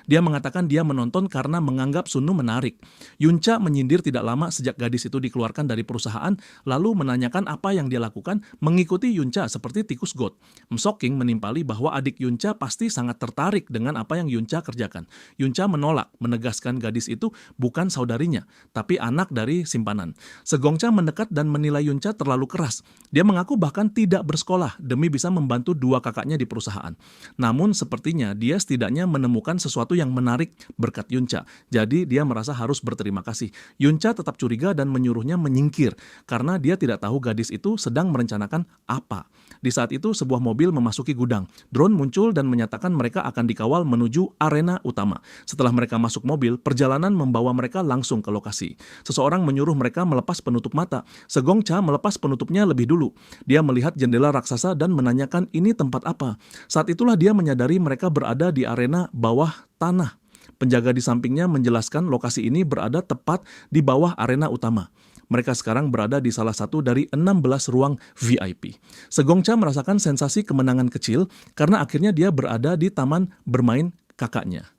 Dia mengatakan dia menonton karena menganggap Sunu menarik. Yuncha menyindir tidak lama sejak gadis itu dikeluarkan dari perusahaan, lalu menanyakan apa yang dia lakukan mengikuti Yuncha seperti tikus got. Mesoking menimpali bahwa adik Yuncha pasti sangat tertarik dengan apa yang Yuncha kerjakan. Yuncha menolak, menegaskan gadis itu bukan saudarinya, tapi anak dari simpanan. Segongcha mendekat dan menilai Yuncha terlalu keras. Dia mengaku bahkan tidak bersekolah demi bisa membantu dua kakaknya di perusahaan. Namun sepertinya dia setidaknya menemukan sesuatu yang menarik berkat Yuncha. Jadi dia merasa harus berterima kasih. Yuncha tetap curiga dan menyuruhnya menyingkir karena dia tidak tahu gadis itu sedang merencanakan apa. Di saat itu sebuah mobil memasuki gudang. Drone muncul dan menyatakan mereka akan dikawal menuju arena utama. Setelah mereka masuk mobil, perjalanan membawa mereka langsung ke lokasi. Seseorang menyuruh mereka melepas penutup mata. Segongcha melepas penutupnya lebih dulu. Dia melihat jendela raksasa dan menanyakan ini tempat apa. Saat itulah dia menyadari mereka berada di arena bawah tanah. Penjaga di sampingnya menjelaskan lokasi ini berada tepat di bawah arena utama. Mereka sekarang berada di salah satu dari 16 ruang VIP. Segongcha merasakan sensasi kemenangan kecil karena akhirnya dia berada di taman bermain kakaknya.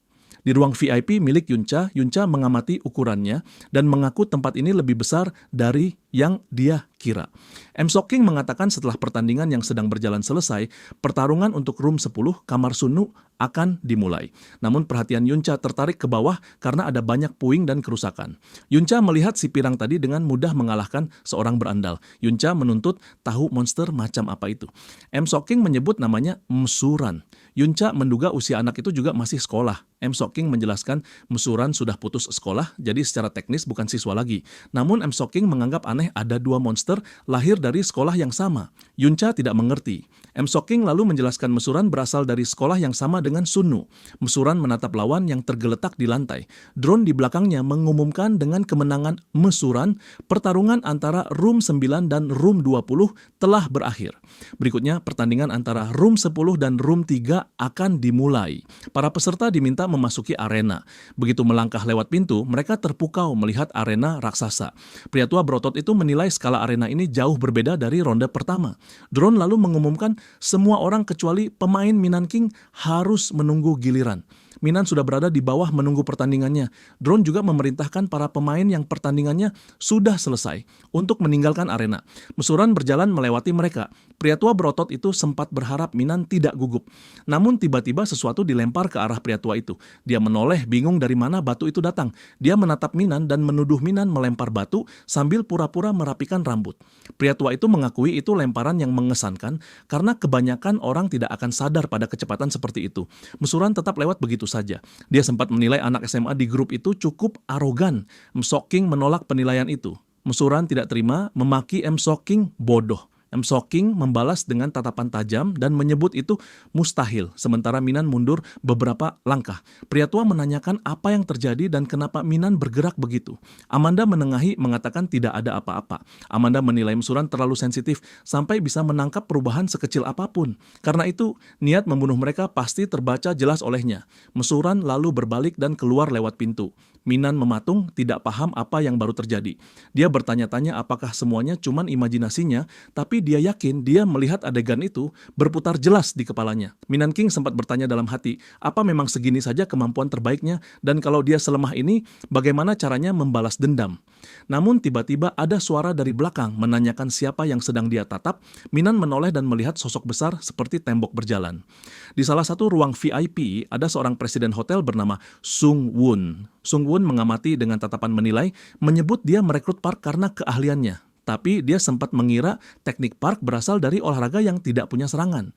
Di ruang VIP milik Yuncha, Yuncha mengamati ukurannya dan mengaku tempat ini lebih besar dari yang dia kira. M. Soking mengatakan setelah pertandingan yang sedang berjalan selesai, pertarungan untuk room 10 kamar Sunu akan dimulai. Namun perhatian Yuncha tertarik ke bawah karena ada banyak puing dan kerusakan. Yuncha melihat si pirang tadi dengan mudah mengalahkan seorang berandal. Yuncha menuntut tahu monster macam apa itu. M. Soking menyebut namanya Mesuran. Yuncha menduga usia anak itu juga masih sekolah. M. Soking menjelaskan Mesuran sudah putus sekolah, jadi secara teknis bukan siswa lagi. Namun M. Soking menganggap aneh ada dua monster lahir dari sekolah yang sama. Yuncha tidak mengerti. M. Soking lalu menjelaskan Mesuran berasal dari sekolah yang sama dengan Sunu. Mesuran menatap lawan yang tergeletak di lantai. Drone di belakangnya mengumumkan dengan kemenangan Mesuran, pertarungan antara room 9 dan room 20 telah berakhir. Berikutnya, pertandingan antara room 10 dan room 3 akan dimulai. Para peserta diminta memasuki arena. Begitu melangkah lewat pintu, mereka terpukau melihat arena raksasa. Pria tua berotot itu menilai skala arena ini jauh berbeda dari ronde pertama. Drone lalu mengumumkan semua orang kecuali pemain Minan King harus menunggu giliran. Minan sudah berada di bawah menunggu pertandingannya. Drone juga memerintahkan para pemain yang pertandingannya sudah selesai untuk meninggalkan arena. Mesuran berjalan melewati mereka. Pria tua berotot itu sempat berharap Minan tidak gugup. Namun tiba-tiba sesuatu dilempar ke arah pria tua itu. Dia menoleh bingung dari mana batu itu datang. Dia menatap Minan dan menuduh Minan melempar batu sambil pura-pura merapikan rambut. Pria tua itu mengakui itu lemparan yang mengesankan karena kebanyakan orang tidak akan sadar pada kecepatan seperti itu. Mesuran tetap lewat begitu saja. Dia sempat menilai anak SMA di grup itu cukup arogan. M. Soking menolak penilaian itu. Mesuran tidak terima, memaki M. Soking bodoh. M. Soking membalas dengan tatapan tajam dan menyebut itu mustahil, sementara Minan mundur beberapa langkah. Pria tua menanyakan apa yang terjadi dan kenapa Minan bergerak begitu. Amanda menengahi mengatakan tidak ada apa-apa. Amanda menilai Mesuran terlalu sensitif sampai bisa menangkap perubahan sekecil apapun. Karena itu, niat membunuh mereka pasti terbaca jelas olehnya. Mesuran lalu berbalik dan keluar lewat pintu. Minan mematung, tidak paham apa yang baru terjadi. Dia bertanya-tanya apakah semuanya cuma imajinasinya, tapi Tapi dia yakin dia melihat adegan itu berputar jelas di kepalanya. Minan King sempat bertanya dalam hati, apa memang segini saja kemampuan terbaiknya? Dan kalau dia selemah ini, bagaimana caranya membalas dendam? Namun tiba-tiba ada suara dari belakang menanyakan siapa yang sedang dia tatap. Minan menoleh dan melihat sosok besar seperti tembok berjalan. Di salah satu ruang VIP, ada seorang presiden hotel bernama Sung Woon. Sung Woon mengamati dengan tatapan menilai, menyebut dia merekrut Park karena keahliannya. Tapi dia sempat mengira teknik Park berasal dari olahraga yang tidak punya serangan.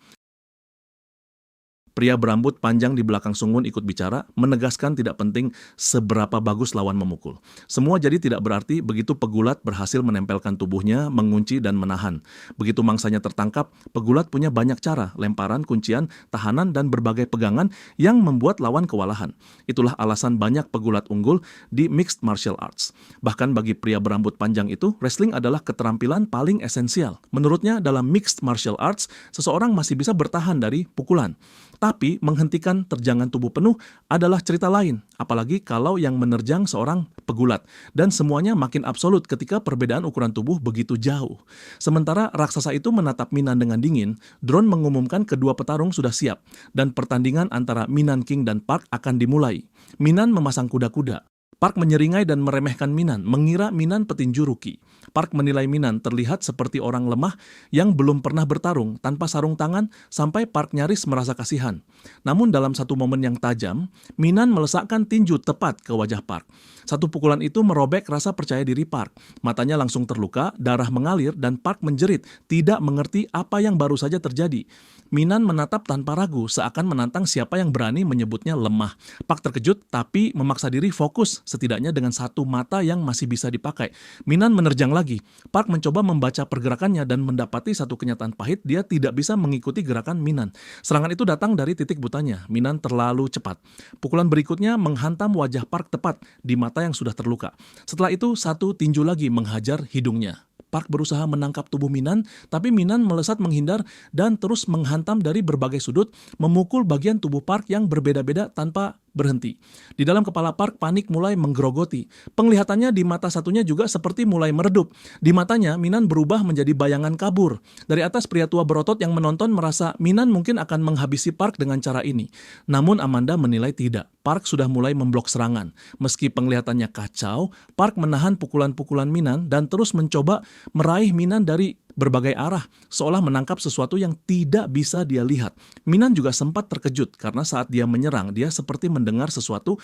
Pria berambut panjang di belakang Sung Woon ikut bicara, menegaskan tidak penting seberapa bagus lawan memukul. Semua jadi tidak berarti begitu pegulat berhasil menempelkan tubuhnya, mengunci dan menahan. Begitu mangsanya tertangkap, pegulat punya banyak cara, lemparan, kuncian, tahanan, dan berbagai pegangan yang membuat lawan kewalahan. Itulah alasan banyak pegulat unggul di mixed martial arts. Bahkan bagi pria berambut panjang itu, wrestling adalah keterampilan paling esensial. Menurutnya, dalam mixed martial arts, seseorang masih bisa bertahan dari pukulan. Tapi menghentikan terjangan tubuh penuh adalah cerita lain, apalagi kalau yang menerjang seorang pegulat. Dan semuanya makin absolut ketika perbedaan ukuran tubuh begitu jauh. Sementara raksasa itu menatap Minan dengan dingin, drone mengumumkan kedua petarung sudah siap, dan pertandingan antara Minan King dan Park akan dimulai. Minan memasang kuda-kuda. Park menyeringai dan meremehkan Minan, mengira Minan petinju rookie. Park menilai Minan terlihat seperti orang lemah yang belum pernah bertarung tanpa sarung tangan sampai Park nyaris merasa kasihan. Namun dalam satu momen yang tajam, Minan melesakkan tinju tepat ke wajah Park. Satu pukulan itu merobek rasa percaya diri Park. Matanya langsung terluka, darah mengalir dan Park menjerit, tidak mengerti apa yang baru saja terjadi. Minan menatap tanpa ragu, seakan menantang siapa yang berani menyebutnya lemah. Park terkejut tapi memaksa diri fokus, setidaknya dengan satu mata yang masih bisa dipakai. Minan menerjang lagi. Park mencoba membaca pergerakannya dan mendapati satu kenyataan pahit, dia tidak bisa mengikuti gerakan Minan. Serangan itu datang dari titik butanya. Minan terlalu cepat. Pukulan berikutnya menghantam wajah Park tepat di mata yang sudah terluka. Setelah itu satu tinju lagi menghajar hidungnya. Park berusaha menangkap tubuh Minan, tapi Minan melesat menghindar dan terus menghantam dari berbagai sudut, memukul bagian tubuh Park yang berbeda-beda tanpa berhenti. Di dalam kepala Park, panik mulai menggerogoti. Penglihatannya di mata satunya juga seperti mulai meredup. Di matanya, Minan berubah menjadi bayangan kabur. Dari atas, pria tua berotot yang menonton merasa Minan mungkin akan menghabisi Park dengan cara ini. Namun Amanda menilai tidak. Park sudah mulai memblok serangan. Meski penglihatannya kacau, Park menahan pukulan-pukulan Minan dan terus mencoba meraih Minan dari berbagai arah, seolah menangkap sesuatu yang tidak bisa dia lihat. Minan juga sempat terkejut karena saat dia menyerang, dia seperti mendengar sesuatu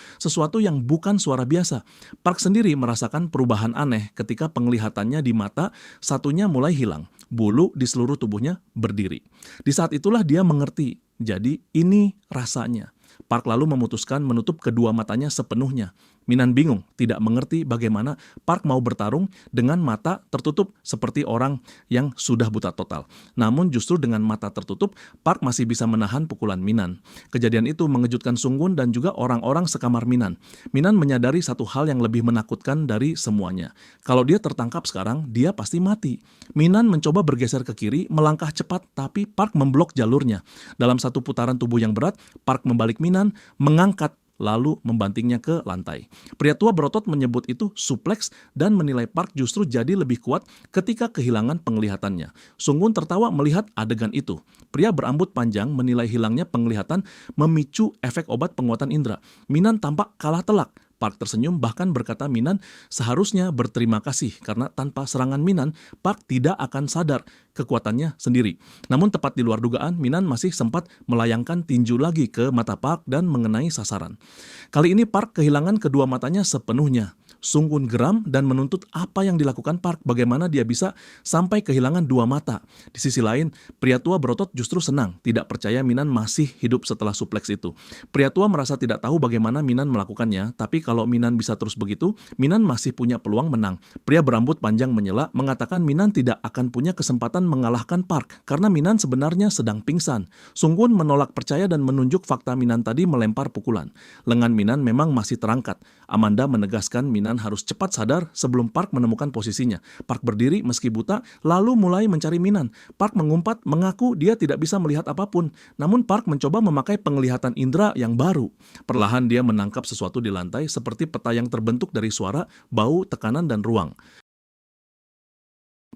yang bukan suara biasa. Park sendiri merasakan perubahan aneh ketika penglihatannya di mata satunya mulai hilang. Bulu di seluruh tubuhnya berdiri. Di saat itulah dia mengerti, jadi ini rasanya. Park lalu memutuskan menutup kedua matanya sepenuhnya. Minan bingung, tidak mengerti bagaimana Park mau bertarung dengan mata tertutup seperti orang yang sudah buta total. Namun justru dengan mata tertutup, Park masih bisa menahan pukulan Minan. Kejadian itu mengejutkan Sung Woon dan juga orang-orang sekamar Minan. Minan menyadari satu hal yang lebih menakutkan dari semuanya. Kalau dia tertangkap sekarang, dia pasti mati. Minan mencoba bergeser ke kiri, melangkah cepat, tapi Park memblok jalurnya. Dalam satu putaran tubuh yang berat, Park membalik Minan, mengangkat lalu membantingnya ke lantai. Pria tua berotot menyebut itu suplex dan menilai Park justru jadi lebih kuat ketika kehilangan penglihatannya. Sung Woon tertawa melihat adegan itu. Pria berambut panjang menilai hilangnya penglihatan memicu efek obat penguatan indera. Minan tampak kalah telak. Park tersenyum bahkan berkata Minan seharusnya berterima kasih karena tanpa serangan Minan, Park tidak akan sadar kekuatannya sendiri. Namun tepat di luar dugaan, Minan masih sempat melayangkan tinju lagi ke mata Park dan mengenai sasaran. Kali ini Park kehilangan kedua matanya sepenuhnya. Sung Woon geram dan menuntut apa yang dilakukan Park, bagaimana dia bisa sampai kehilangan dua mata. Di sisi lain, pria tua berotot justru senang, tidak percaya Minan masih hidup setelah suplex itu. Pria tua merasa tidak tahu bagaimana Minan melakukannya, tapi kalau Minan bisa terus begitu, Minan masih punya peluang menang. Pria berambut panjang menyela, mengatakan Minan tidak akan punya kesempatan mengalahkan Park, karena Minan sebenarnya sedang pingsan. Sung Woon menolak percaya dan menunjuk fakta Minan tadi melempar pukulan. Lengan Minan memang masih terangkat. Amanda menegaskan Minan harus cepat sadar sebelum Park menemukan posisinya. Park berdiri meski buta, lalu mulai mencari Minan. Park mengumpat, mengaku dia tidak bisa melihat apapun. Namun Park mencoba memakai penglihatan indera yang baru. Perlahan dia menangkap sesuatu di lantai seperti peta yang terbentuk dari suara, bau, tekanan, dan ruang.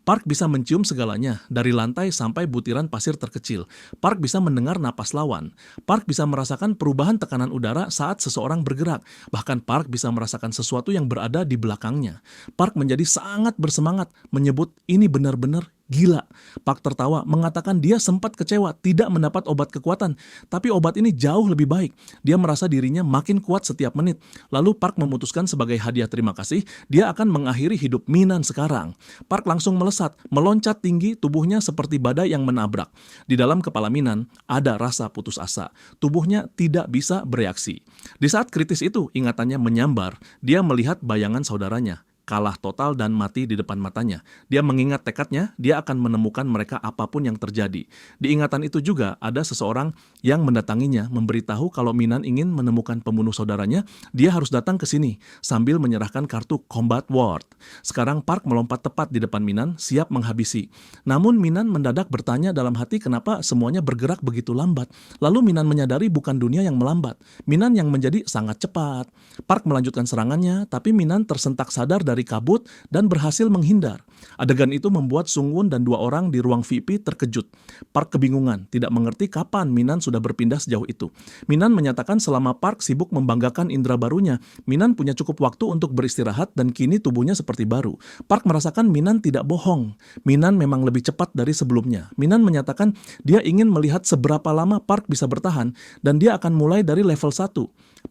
Park bisa mencium segalanya, dari lantai sampai butiran pasir terkecil. Park bisa mendengar napas lawan. Park bisa merasakan perubahan tekanan udara saat seseorang bergerak. Bahkan Park bisa merasakan sesuatu yang berada di belakangnya. Park menjadi sangat bersemangat, menyebut ini benar-benar gila. Park tertawa, mengatakan dia sempat kecewa tidak mendapat obat kekuatan, tapi obat ini jauh lebih baik. Dia merasa dirinya makin kuat setiap menit. Lalu Park memutuskan sebagai hadiah terima kasih, dia akan mengakhiri hidup Minan sekarang. Park langsung melesat, meloncat tinggi, tubuhnya seperti badai yang menabrak. Di dalam kepala Minan ada rasa putus asa. Tubuhnya tidak bisa bereaksi. Di saat kritis itu, ingatannya menyambar. Dia melihat bayangan saudaranya kalah total dan mati di depan matanya. Dia mengingat tekadnya, dia akan menemukan mereka apapun yang terjadi. Di ingatan itu juga ada seseorang yang mendatanginya, memberitahu kalau Minan ingin menemukan pembunuh saudaranya, dia harus datang ke sini sambil menyerahkan kartu Combat Ward. Sekarang Park melompat tepat di depan Minan, siap menghabisi. Namun Minan mendadak bertanya dalam hati kenapa semuanya bergerak begitu lambat. Lalu Minan menyadari bukan dunia yang melambat, Minan yang menjadi sangat cepat. Park melanjutkan serangannya, tapi Minan tersentak sadar dari kabut dan berhasil menghindar. Adegan itu membuat Sungwon dan 2 orang di ruang VIP terkejut. Park kebingungan, tidak mengerti kapan Minan sudah berpindah sejauh itu. Minan menyatakan selama Park sibuk membanggakan indera barunya, Minan punya cukup waktu untuk beristirahat dan kini tubuhnya seperti baru. Park merasakan Minan tidak bohong. Minan memang lebih cepat dari sebelumnya. Minan menyatakan dia ingin melihat seberapa lama Park bisa bertahan dan dia akan mulai dari level 1.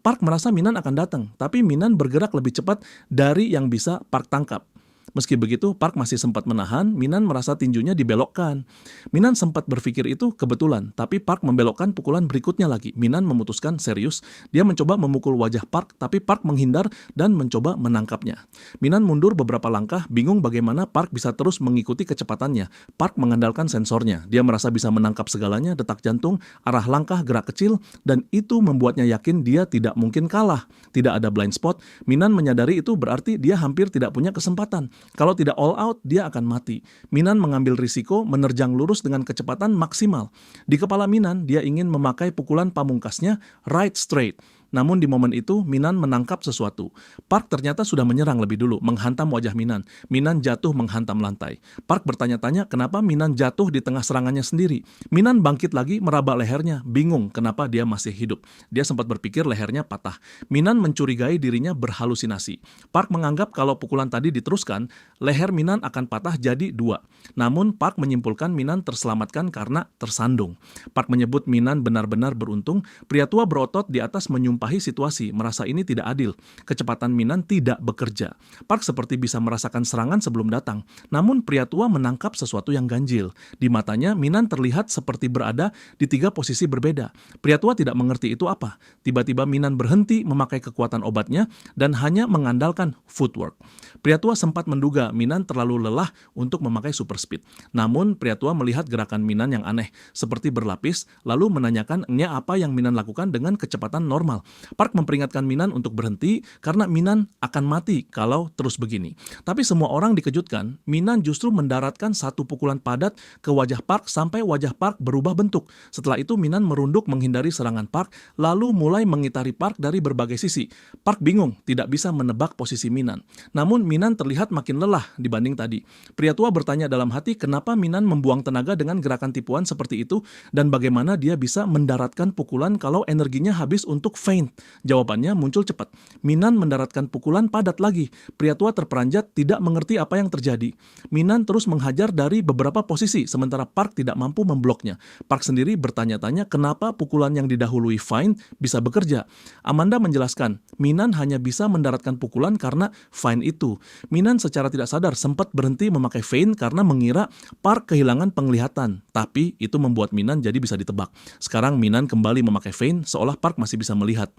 Park merasa Minan akan datang, tapi Minan bergerak lebih cepat dari yang bisa Park tangkap. Meski begitu, Park masih sempat menahan, Minan merasa tinjunya dibelokkan. Minan sempat berpikir itu kebetulan, tapi Park membelokkan pukulan berikutnya lagi. Minan memutuskan serius, dia mencoba memukul wajah Park, tapi Park menghindar dan mencoba menangkapnya. Minan mundur beberapa langkah, bingung bagaimana Park bisa terus mengikuti kecepatannya. Park mengandalkan sensornya, dia merasa bisa menangkap segalanya, detak jantung, arah langkah, gerak kecil, dan itu membuatnya yakin dia tidak mungkin kalah. Tidak ada blind spot, Minan menyadari itu berarti dia hampir tidak punya kesempatan. Kalau tidak all out, dia akan mati. Minan mengambil risiko menerjang lurus dengan kecepatan maksimal. Di kepala Minan, dia ingin memakai pukulan pamungkasnya right straight. Namun di momen itu, Minan menangkap sesuatu. Park ternyata sudah menyerang lebih dulu, menghantam wajah Minan. Minan jatuh menghantam lantai. Park bertanya-tanya kenapa Minan jatuh di tengah serangannya sendiri. Minan bangkit lagi meraba lehernya, bingung kenapa dia masih hidup. Dia sempat berpikir lehernya patah. Minan mencurigai dirinya berhalusinasi. Park menganggap kalau pukulan tadi diteruskan, leher Minan akan patah jadi 2. Namun Park menyimpulkan Minan terselamatkan karena tersandung. Park menyebut Minan benar-benar beruntung. Pria tua berotot di atas menyumpahi situasi, merasa ini tidak adil. Kecepatan Minan tidak bekerja. Park seperti bisa merasakan serangan sebelum datang. Namun pria tua menangkap sesuatu yang ganjil. Di matanya, Minan terlihat seperti berada di 3 posisi berbeda. Pria tua tidak mengerti itu apa. Tiba-tiba Minan berhenti memakai kekuatan obatnya dan hanya mengandalkan footwork. Pria tua sempat menduga Minan terlalu lelah untuk memakai super speed. Namun pria tua melihat gerakan Minan yang aneh, seperti berlapis, lalu menanyakannya apa yang Minan lakukan dengan kecepatan normal. Park memperingatkan Minan untuk berhenti karena Minan akan mati kalau terus begini. Tapi semua orang dikejutkan, Minan justru mendaratkan satu pukulan padat ke wajah Park sampai wajah Park berubah bentuk. Setelah itu Minan merunduk menghindari serangan Park, lalu mulai mengitari Park dari berbagai sisi. Park bingung, tidak bisa menebak posisi Minan. Namun Minan terlihat makin lelah dibanding tadi. Pria tua bertanya dalam hati kenapa Minan membuang tenaga dengan gerakan tipuan seperti itu dan bagaimana dia bisa mendaratkan pukulan kalau energinya habis untuk feint. Jawabannya muncul cepat. Minan mendaratkan pukulan padat lagi. Pria tua terperanjat tidak mengerti apa yang terjadi. Minan terus menghajar dari beberapa posisi, sementara Park tidak mampu membloknya. Park sendiri bertanya-tanya kenapa pukulan yang didahului feint bisa bekerja. Amanda menjelaskan, Minan hanya bisa mendaratkan pukulan karena feint itu. Minan secara tidak sadar sempat berhenti memakai feint karena mengira Park kehilangan penglihatan. Tapi itu membuat Minan jadi bisa ditebak. Sekarang Minan kembali memakai feint seolah Park masih bisa melihat.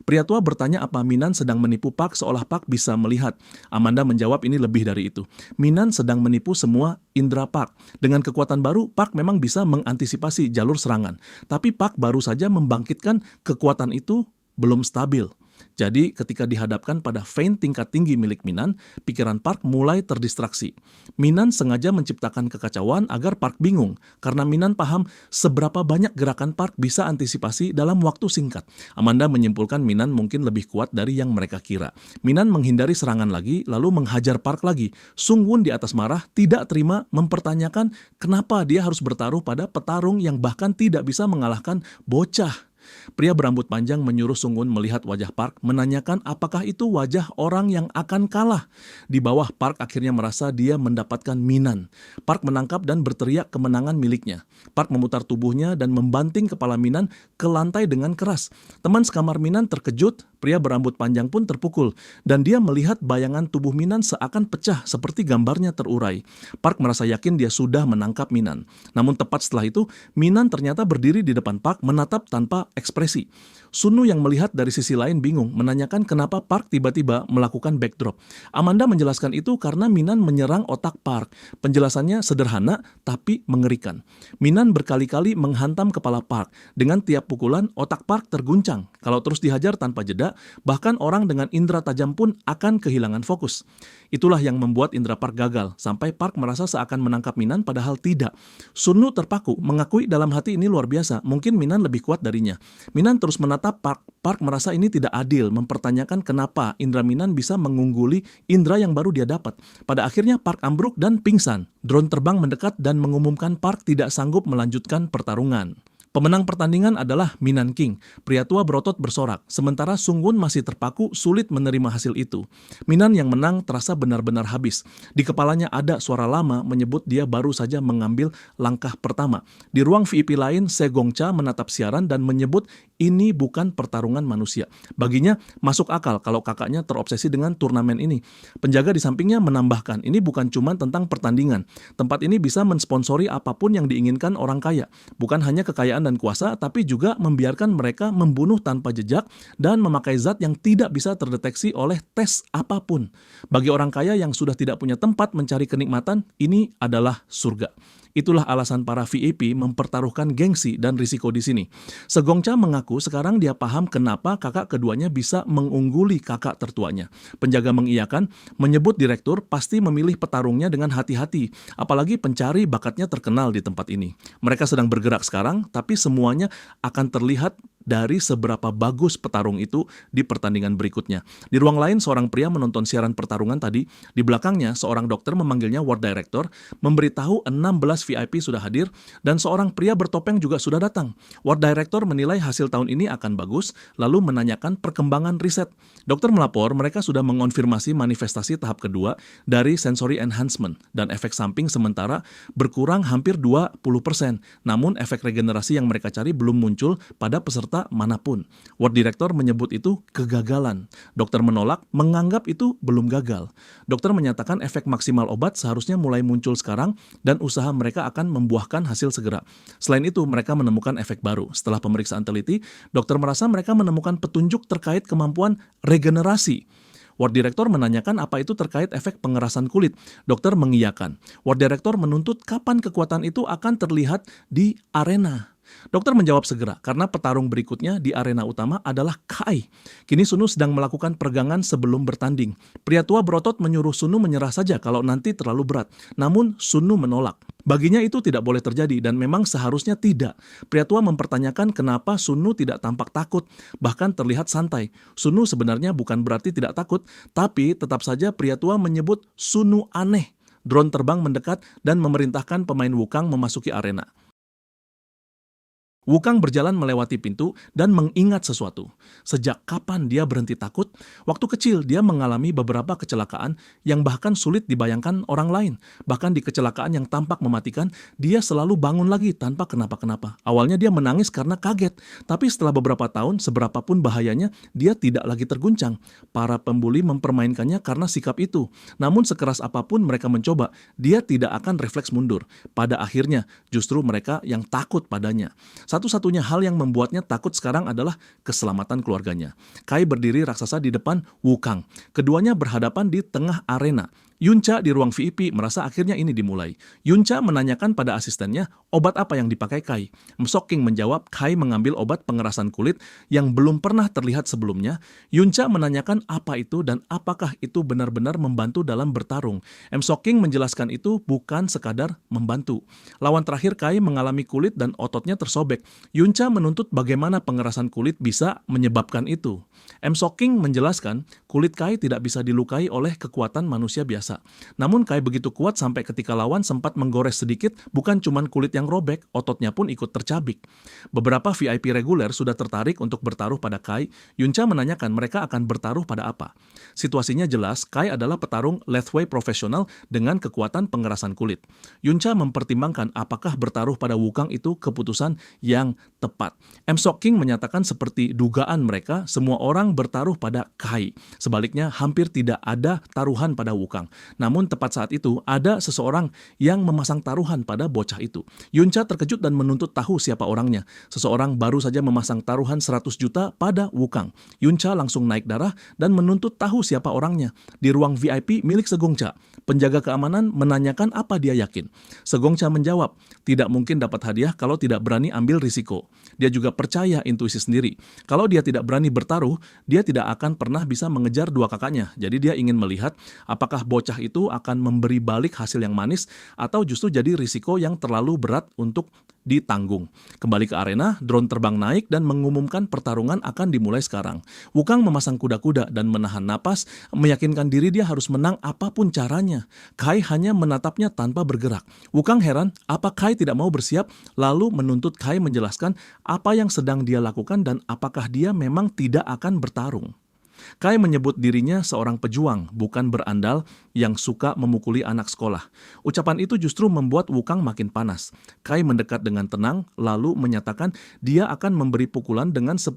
Pria tua bertanya apa Minan sedang menipu Park seolah Park bisa melihat. Amanda menjawab ini lebih dari itu. Minan sedang menipu semua indera Park. Dengan kekuatan baru, Park memang bisa mengantisipasi jalur serangan. Tapi Park baru saja membangkitkan kekuatan itu belum stabil. Jadi ketika dihadapkan pada vein tingkat tinggi milik Minan, pikiran Park mulai terdistraksi. Minan sengaja menciptakan kekacauan agar Park bingung, karena Minan paham seberapa banyak gerakan Park bisa antisipasi dalam waktu singkat. Amanda menyimpulkan Minan mungkin lebih kuat dari yang mereka kira. Minan menghindari serangan lagi, lalu menghajar Park lagi. Sungwon di atas marah, tidak terima, mempertanyakan kenapa dia harus bertaruh pada petarung yang bahkan tidak bisa mengalahkan bocah. Pria berambut panjang menyuruh Sungwon melihat wajah Park, menanyakan apakah itu wajah orang yang akan kalah. Di bawah, Park akhirnya merasa dia mendapatkan Minan. Park menangkap dan berteriak kemenangan miliknya. Park memutar tubuhnya dan membanting kepala Minan ke lantai dengan keras. Teman sekamar Minan terkejut, pria berambut panjang pun terpukul, dan dia melihat bayangan tubuh Minan seakan pecah seperti gambarnya terurai. Park merasa yakin dia sudah menangkap Minan. Namun tepat setelah itu, Minan ternyata berdiri di depan Park menatap tanpa ekspresi. Sunu yang melihat dari sisi lain bingung, menanyakan kenapa Park tiba-tiba melakukan backdrop. Amanda menjelaskan itu karena Minan menyerang otak Park. Penjelasannya sederhana tapi mengerikan. Minan berkali-kali menghantam kepala Park. Dengan tiap pukulan, otak Park terguncang. Kalau terus dihajar tanpa jeda, bahkan orang dengan indera tajam pun akan kehilangan fokus. Itulah yang membuat indera Park gagal, sampai Park merasa seakan menangkap Minan padahal tidak. Sunu terpaku, mengakui dalam hati ini luar biasa, mungkin Minan lebih kuat darinya. Minan terus menatap Park. Park merasa ini tidak adil, mempertanyakan kenapa indera Minan bisa mengungguli indera yang baru dia dapat. Pada akhirnya Park ambruk dan pingsan. Drone terbang mendekat dan mengumumkan Park tidak sanggup melanjutkan pertarungan. Pemenang pertandingan adalah Minan King. Pria tua berotot bersorak, sementara Sungwon masih terpaku sulit menerima hasil itu. Minan yang menang terasa benar-benar habis. Di kepalanya ada suara lama menyebut dia baru saja mengambil langkah pertama. Di ruang VIP lain, Se Gongcha menatap siaran dan menyebut ini bukan pertarungan manusia. Baginya masuk akal kalau kakaknya terobsesi dengan turnamen ini. Penjaga di sampingnya menambahkan, ini bukan cuma tentang pertandingan. Tempat ini bisa mensponsori apapun yang diinginkan orang kaya. Bukan hanya kekayaan dan kuasa, tapi juga membiarkan mereka membunuh tanpa jejak dan memakai zat yang tidak bisa terdeteksi oleh tes apapun. Bagi orang kaya yang sudah tidak punya tempat mencari kenikmatan, ini adalah surga. Itulah alasan para VIP mempertaruhkan gengsi dan risiko di sini. Se Gongcha mengaku sekarang dia paham kenapa kakak keduanya bisa mengungguli kakak tertuanya. Penjaga mengiyakan, menyebut direktur pasti memilih petarungnya dengan hati-hati, apalagi pencari bakatnya terkenal di tempat ini. Mereka sedang bergerak sekarang, tapi semuanya akan terlihat dari seberapa bagus petarung itu di pertandingan berikutnya. Di ruang lain, seorang pria menonton siaran pertarungan tadi. Di belakangnya, seorang dokter memanggilnya Ward Director, memberitahu 16 VIP sudah hadir, dan seorang pria bertopeng juga sudah datang. Ward Director menilai hasil tahun ini akan bagus, lalu menanyakan perkembangan riset. Dokter melapor mereka sudah mengonfirmasi manifestasi tahap kedua dari sensory enhancement, dan efek samping sementara berkurang hampir 20%. Namun efek regenerasi yang mereka cari belum muncul pada peserta manapun. Ward Director menyebut itu kegagalan. Dokter menolak, menganggap itu belum gagal. Dokter menyatakan efek maksimal obat seharusnya mulai muncul sekarang dan usaha mereka akan membuahkan hasil segera. Selain itu, mereka menemukan efek baru. Setelah pemeriksaan teliti, dokter merasa mereka menemukan petunjuk terkait kemampuan regenerasi. Ward Director menanyakan apa itu terkait efek pengerasan kulit. Dokter mengiyakan. Ward Director menuntut kapan kekuatan itu akan terlihat di arena. Dokter menjawab segera, karena petarung berikutnya di arena utama adalah Kai. Kini Sunu sedang melakukan peregangan sebelum bertanding. Pria tua berotot menyuruh Sunu menyerah saja kalau nanti terlalu berat. Namun Sunu menolak. Baginya itu tidak boleh terjadi dan memang seharusnya tidak. Pria tua mempertanyakan kenapa Sunu tidak tampak takut, bahkan terlihat santai. Sunu sebenarnya bukan berarti tidak takut, tapi tetap saja pria tua menyebut Sunu aneh. Drone terbang mendekat dan memerintahkan pemain Wukang memasuki arena. Wukang berjalan melewati pintu dan mengingat sesuatu. Sejak kapan dia berhenti takut? Waktu kecil dia mengalami beberapa kecelakaan yang bahkan sulit dibayangkan orang lain. Bahkan di kecelakaan yang tampak mematikan, dia selalu bangun lagi tanpa kenapa-kenapa. Awalnya dia menangis karena kaget, tapi setelah beberapa tahun, seberapapun bahayanya, dia tidak lagi terguncang. Para pembuli mempermainkannya karena sikap itu. Namun sekeras apapun mereka mencoba, dia tidak akan refleks mundur. Pada akhirnya, justru mereka yang takut padanya. Satu-satunya hal yang membuatnya takut sekarang adalah keselamatan keluarganya. Kai berdiri raksasa di depan Wukang. Keduanya berhadapan di tengah arena. Yunca di ruang VIP merasa akhirnya ini dimulai. Yunca menanyakan pada asistennya obat apa yang dipakai Kai. Msoking menjawab Kai mengambil obat pengerasan kulit yang belum pernah terlihat sebelumnya. Yunca menanyakan apa itu dan apakah itu benar-benar membantu dalam bertarung. Msoking menjelaskan itu bukan sekadar membantu. Lawan terakhir Kai mengalami kulit dan ototnya tersobek. Yunca menuntut bagaimana pengerasan kulit bisa menyebabkan itu. Msoking menjelaskan kulit Kai tidak bisa dilukai oleh kekuatan manusia biasa. Namun Kai begitu kuat sampai ketika lawan sempat menggores sedikit, bukan cuma kulit yang robek, ototnya pun ikut tercabik. Beberapa VIP reguler sudah tertarik untuk bertaruh pada Kai. Yunca menanyakan mereka akan bertaruh pada apa. Situasinya jelas, Kai adalah petarung Lethwei profesional dengan kekuatan pengerasan kulit. Yunca mempertimbangkan apakah bertaruh pada Wukang itu keputusan yang tepat. Msoking menyatakan seperti dugaan mereka, semua orang bertaruh pada Kai. Sebaliknya, hampir tidak ada taruhan pada Wukang. Namun tepat saat itu, ada seseorang yang memasang taruhan pada bocah itu. Yunca terkejut dan menuntut tahu siapa orangnya. Seseorang baru saja memasang taruhan 100 juta pada Wukang. Yunca langsung naik darah dan menuntut tahu siapa orangnya. Di ruang VIP milik Segongca, penjaga keamanan menanyakan apa dia yakin. Segongca menjawab, tidak mungkin dapat hadiah kalau tidak berani ambil risiko. Dia juga percaya intuisi sendiri. Kalau dia tidak berani bertaruh, dia tidak akan pernah bisa mengejar dua kakaknya. Jadi dia ingin melihat apakah bocah itu akan memberi balik hasil yang manis atau justru jadi risiko yang terlalu berat untuk ditanggung. Kembali ke arena, drone terbang naik dan mengumumkan pertarungan akan dimulai sekarang. Wukang memasang kuda-kuda dan menahan napas, meyakinkan diri dia harus menang apapun caranya. Kai hanya menatapnya tanpa bergerak. Wukang heran, apa Kai tidak mau bersiap, lalu menuntut Kai menjelaskan apa yang sedang dia lakukan dan apakah dia memang tidak akan bertarung. Kai menyebut dirinya seorang pejuang, bukan berandal yang suka memukuli anak sekolah. Ucapan itu justru membuat Wukang makin panas. Kai mendekat dengan tenang, lalu menyatakan dia akan memberi pukulan dengan 10%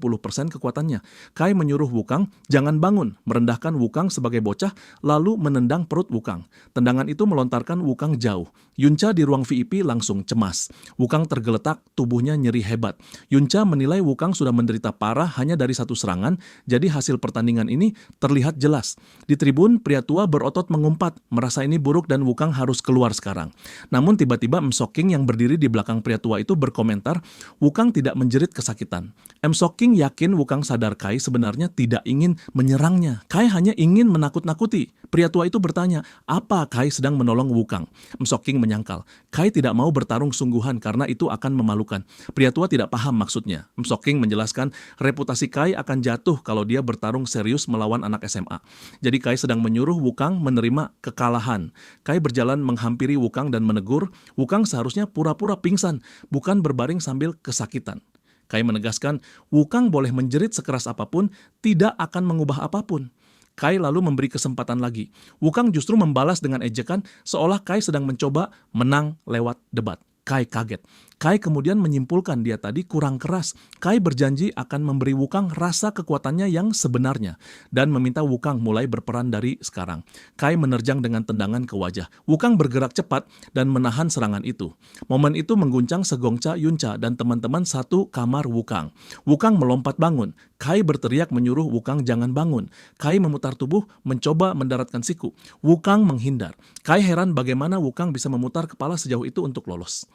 kekuatannya. Kai menyuruh Wukang, jangan bangun, merendahkan Wukang sebagai bocah, lalu menendang perut Wukang. Tendangan itu melontarkan Wukang jauh. Yunca di ruang VIP langsung cemas. Wukang tergeletak, tubuhnya nyeri hebat. Yunca menilai Wukang sudah menderita parah hanya dari satu serangan, jadi hasil pertandingan ini terlihat jelas. Di tribun, pria tua berotot mengumpat, merasa ini buruk dan Wukang harus keluar sekarang. Namun tiba-tiba Msoking yang berdiri di belakang pria tua itu berkomentar, Wukang tidak menjerit kesakitan. Msoking yakin Wukang sadar Kai sebenarnya tidak ingin menyerangnya. Kai hanya ingin menakut-nakuti. Pria tua itu bertanya, apa Kai sedang menolong Wukang? Msoking menyangkal, Kai tidak mau bertarung sungguhan karena itu akan memalukan. Pria tua tidak paham maksudnya. Msoking menjelaskan, reputasi Kai akan jatuh kalau dia bertarung serius melawan anak SMA. Jadi Kai sedang menyuruh Wukang menerima kekalahan. Kai berjalan menghampiri Wukang dan menegur, Wukang seharusnya pura-pura pingsan, bukan berbaring sambil kesakitan. Kai menegaskan, Wukang boleh menjerit sekeras apapun, tidak akan mengubah apapun. Kai lalu memberi kesempatan lagi. Wukang justru membalas dengan ejekan seolah Kai sedang mencoba menang lewat debat. Kai kaget. Kai kemudian menyimpulkan dia tadi kurang keras. Kai berjanji akan memberi Wukang rasa kekuatannya yang sebenarnya dan meminta Wukang mulai berperan dari sekarang. Kai menerjang dengan tendangan ke wajah. Wukang bergerak cepat dan menahan serangan itu. Momen itu mengguncang Segongca, Yunca, dan teman-teman satu kamar Wukang. Wukang melompat bangun. Kai berteriak menyuruh Wukang jangan bangun. Kai memutar tubuh, mencoba mendaratkan siku. Wukang menghindar. Kai heran bagaimana Wukang bisa memutar kepala sejauh itu untuk lolos.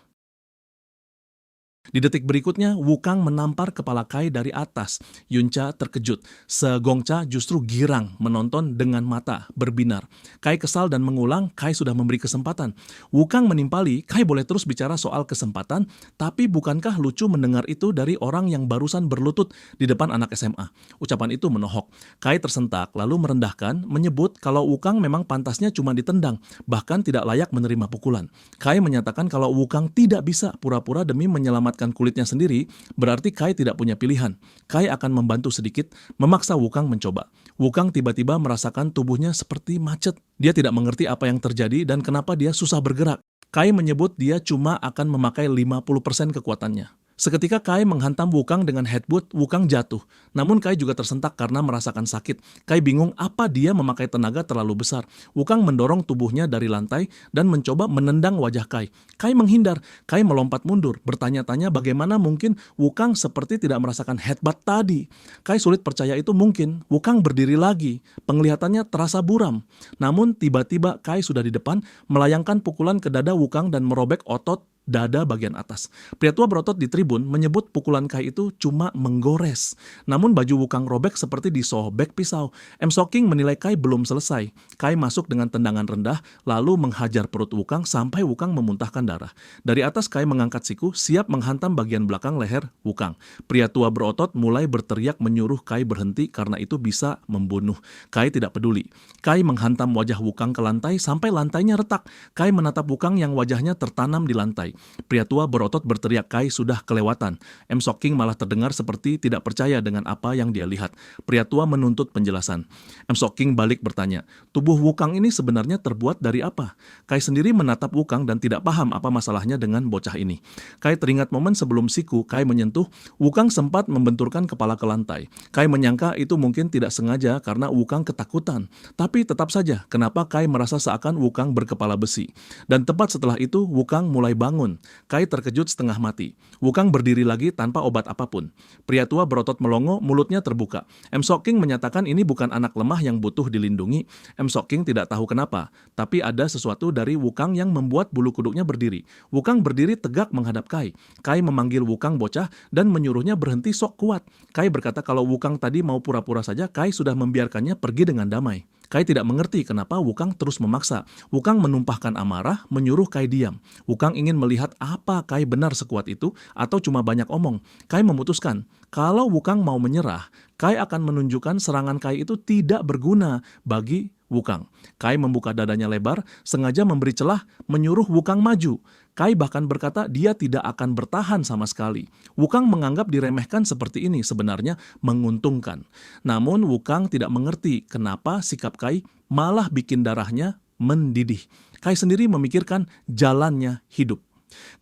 Di detik berikutnya, Wukang menampar kepala Kai dari atas. Yunca terkejut. Segongca justru girang menonton dengan mata berbinar. Kai kesal dan mengulang, Kai sudah memberi kesempatan. Wukang menimpali, Kai boleh terus bicara soal kesempatan, tapi bukankah lucu mendengar itu dari orang yang barusan berlutut di depan anak SMA? Ucapan itu menohok. Kai tersentak, lalu merendahkan, menyebut kalau Wukang memang pantasnya cuma ditendang, bahkan tidak layak menerima pukulan. Kai menyatakan kalau Wukang tidak bisa pura-pura demi menyelamatkan kulitnya sendiri, berarti Kai tidak punya pilihan. Kai akan membantu sedikit, memaksa Wukang mencoba. Wukang tiba-tiba merasakan tubuhnya seperti macet. Dia tidak mengerti apa yang terjadi dan kenapa dia susah bergerak. Kai menyebut dia cuma akan memakai 50% kekuatannya. Seketika Kai menghantam Wukang dengan headbutt, Wukang jatuh. Namun Kai juga tersentak karena merasakan sakit. Kai bingung apa dia memakai tenaga terlalu besar. Wukang mendorong tubuhnya dari lantai dan mencoba menendang wajah Kai. Kai menghindar. Kai melompat mundur, bertanya-tanya bagaimana mungkin Wukang seperti tidak merasakan headbutt tadi. Kai sulit percaya itu mungkin. Wukang berdiri lagi. Penglihatannya terasa buram. Namun tiba-tiba Kai sudah di depan, melayangkan pukulan ke dada Wukang dan merobek otot dada bagian atas. Pria tua berotot di tribun menyebut pukulan Kai itu cuma menggores. Namun baju Wukang robek seperti disobek pisau. M. Soking menilai Kai belum selesai. Kai masuk dengan tendangan rendah, lalu menghajar perut Wukang sampai Wukang memuntahkan darah. Dari atas Kai mengangkat siku, siap menghantam bagian belakang leher Wukang. Pria tua berotot mulai berteriak menyuruh Kai berhenti karena itu bisa membunuh. Kai tidak peduli. Kai menghantam wajah Wukang ke lantai sampai lantainya retak. Kai menatap Wukang yang wajahnya tertanam di lantai. Pria tua berotot berteriak Kai sudah kelewatan. M. Soking malah terdengar seperti tidak percaya dengan apa yang dia lihat. Pria tua menuntut penjelasan. M. Soking balik bertanya, tubuh Wukang ini sebenarnya terbuat dari apa? Kai sendiri menatap Wukang dan tidak paham apa masalahnya dengan bocah ini. Kai teringat momen sebelum siku Kai menyentuh, Wukang sempat membenturkan kepala ke lantai. Kai menyangka itu mungkin tidak sengaja karena Wukang ketakutan. Tapi tetap saja, kenapa Kai merasa seakan Wukang berkepala besi. Dan tepat setelah itu, Wukang mulai bangun. Kai terkejut setengah mati. Wukang berdiri lagi tanpa obat apapun. Pria tua berotot melongo, mulutnya terbuka. M. Soking menyatakan ini bukan anak lemah yang butuh dilindungi. M. Soking tidak tahu kenapa, tapi ada sesuatu dari Wukang yang membuat bulu kuduknya berdiri. Wukang berdiri tegak menghadap Kai. Kai memanggil Wukang bocah dan menyuruhnya berhenti sok kuat. Kai berkata kalau Wukang tadi mau pura-pura saja, Kai sudah membiarkannya pergi dengan damai. Kai tidak mengerti kenapa Wukang terus memaksa. Wukang menumpahkan amarah, menyuruh Kai diam. Wukang ingin melihat apa Kai benar sekuat itu atau cuma banyak omong. Kai memutuskan, kalau Wukang mau menyerah, Kai akan menunjukkan serangan Kai itu tidak berguna bagi Wukang. Kai membuka dadanya lebar, sengaja memberi celah, menyuruh Wukang maju. Kai bahkan berkata dia tidak akan bertahan sama sekali. Wukang menganggap diremehkan seperti ini sebenarnya menguntungkan. Namun Wukang tidak mengerti kenapa sikap Kai malah bikin darahnya mendidih. Kai sendiri memikirkan jalannya hidup.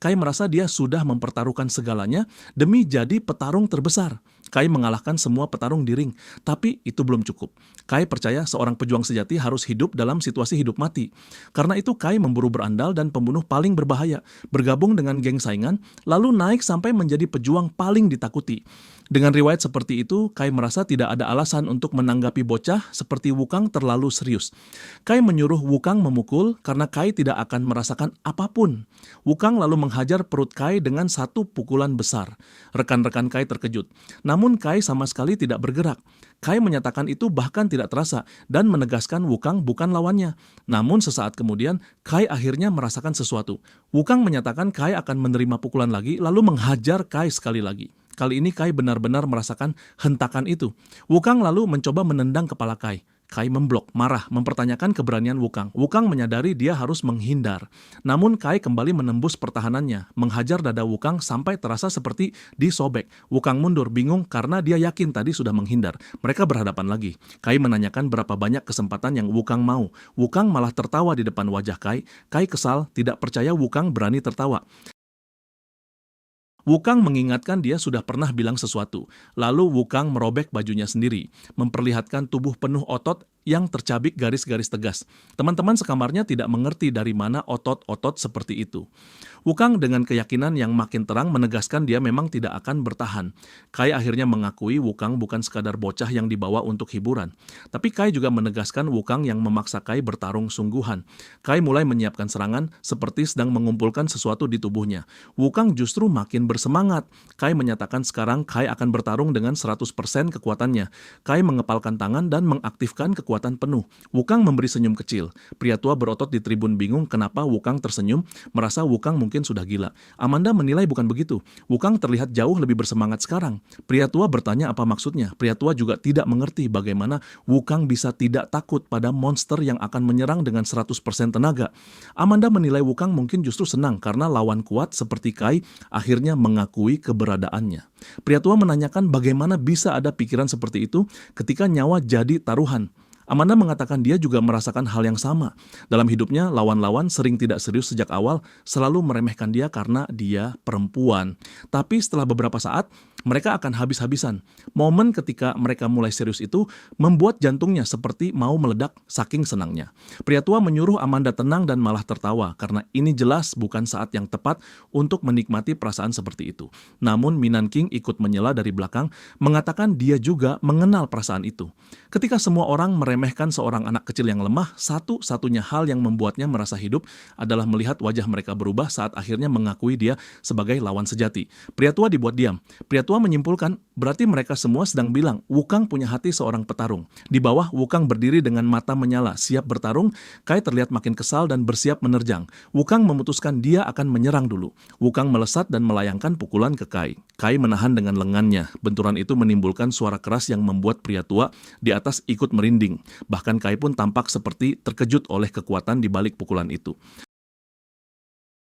Kai merasa dia sudah mempertaruhkan segalanya demi jadi petarung terbesar. Kai mengalahkan semua petarung di ring, tapi itu belum cukup. Kai percaya seorang pejuang sejati harus hidup dalam situasi hidup mati. Karena itu Kai memburu berandal dan pembunuh paling berbahaya, bergabung dengan geng saingan, lalu naik sampai menjadi pejuang paling ditakuti. Dengan riwayat seperti itu, Kai merasa tidak ada alasan untuk menanggapi bocah seperti Wukang terlalu serius. Kai menyuruh Wukang memukul karena Kai tidak akan merasakan apapun. Wukang lalu menghajar perut Kai dengan satu pukulan besar. Rekan-rekan Kai terkejut. Namun Kai sama sekali tidak bergerak. Kai menyatakan itu bahkan tidak terasa dan menegaskan Wukang bukan lawannya. Namun sesaat kemudian, Kai akhirnya merasakan sesuatu. Wukang menyatakan Kai akan menerima pukulan lagi lalu menghajar Kai sekali lagi. Kali ini Kai benar-benar merasakan hentakan itu. Wukang lalu mencoba menendang kepala Kai. Kai memblok, marah, mempertanyakan keberanian Wukang. Wukang menyadari dia harus menghindar. Namun Kai kembali menembus pertahanannya, menghajar dada Wukang sampai terasa seperti disobek. Wukang mundur, bingung karena dia yakin tadi sudah menghindar. Mereka berhadapan lagi. Kai menanyakan berapa banyak kesempatan yang Wukang mau. Wukang malah tertawa di depan wajah Kai. Kai kesal, tidak percaya Wukang berani tertawa. Wukang mengingatkan dia sudah pernah bilang sesuatu. Lalu Wukang merobek bajunya sendiri, memperlihatkan tubuh penuh otot yang tercabik garis-garis tegas. Teman-teman sekamarnya tidak mengerti dari mana otot-otot seperti itu. Wukang dengan keyakinan yang makin terang menegaskan dia memang tidak akan bertahan. Kai akhirnya mengakui Wukang bukan sekadar bocah yang dibawa untuk hiburan. Tapi Kai juga menegaskan Wukang yang memaksa Kai bertarung sungguhan. Kai mulai menyiapkan serangan seperti sedang mengumpulkan sesuatu di tubuhnya. Wukang justru makin bersemangat. Kai menyatakan sekarang Kai akan bertarung dengan 100% kekuatannya. Kai mengepalkan tangan dan mengaktifkan kekuatan penuh. Wukang memberi senyum kecil. Pria tua berotot di tribun bingung kenapa Wukang tersenyum, merasa Wukang mungkin sudah gila. Amanda menilai bukan begitu. Wukang terlihat jauh lebih bersemangat sekarang. Pria tua bertanya apa maksudnya. Pria tua juga tidak mengerti bagaimana Wukang bisa tidak takut pada monster yang akan menyerang dengan 100% tenaga. Amanda menilai Wukang mungkin justru senang karena lawan kuat seperti Kai akhirnya mengakui keberadaannya. Pria tua menanyakan bagaimana bisa ada pikiran seperti itu ketika nyawa jadi taruhan. Amanda mengatakan dia juga merasakan hal yang sama. Dalam hidupnya, lawan-lawan sering tidak serius sejak awal, selalu meremehkan dia karena dia perempuan. Tapi setelah beberapa saat, mereka akan habis-habisan. Momen ketika mereka mulai serius itu membuat jantungnya seperti mau meledak saking senangnya. Pria tua menyuruh Amanda tenang dan malah tertawa karena ini jelas bukan saat yang tepat untuk menikmati perasaan seperti itu. Namun Minan King ikut menyela dari belakang, mengatakan dia juga mengenal perasaan itu. Ketika semua orang meremehkan seorang anak kecil yang lemah, satu-satunya hal yang membuatnya merasa hidup adalah melihat wajah mereka berubah saat akhirnya mengakui dia sebagai lawan sejati. Pria tua dibuat diam. Pria tua menyimpulkan, berarti mereka semua sedang bilang, Wukang punya hati seorang petarung. Di bawah, Wukang berdiri dengan mata menyala, siap bertarung. Kai terlihat makin kesal dan bersiap menerjang. Wukang memutuskan dia akan menyerang dulu. Wukang melesat dan melayangkan pukulan ke Kai. Kai menahan dengan lengannya. Benturan itu menimbulkan suara keras yang membuat pria tua di atas ikut merinding. Bahkan Kai pun tampak seperti terkejut oleh kekuatan di balik pukulan itu.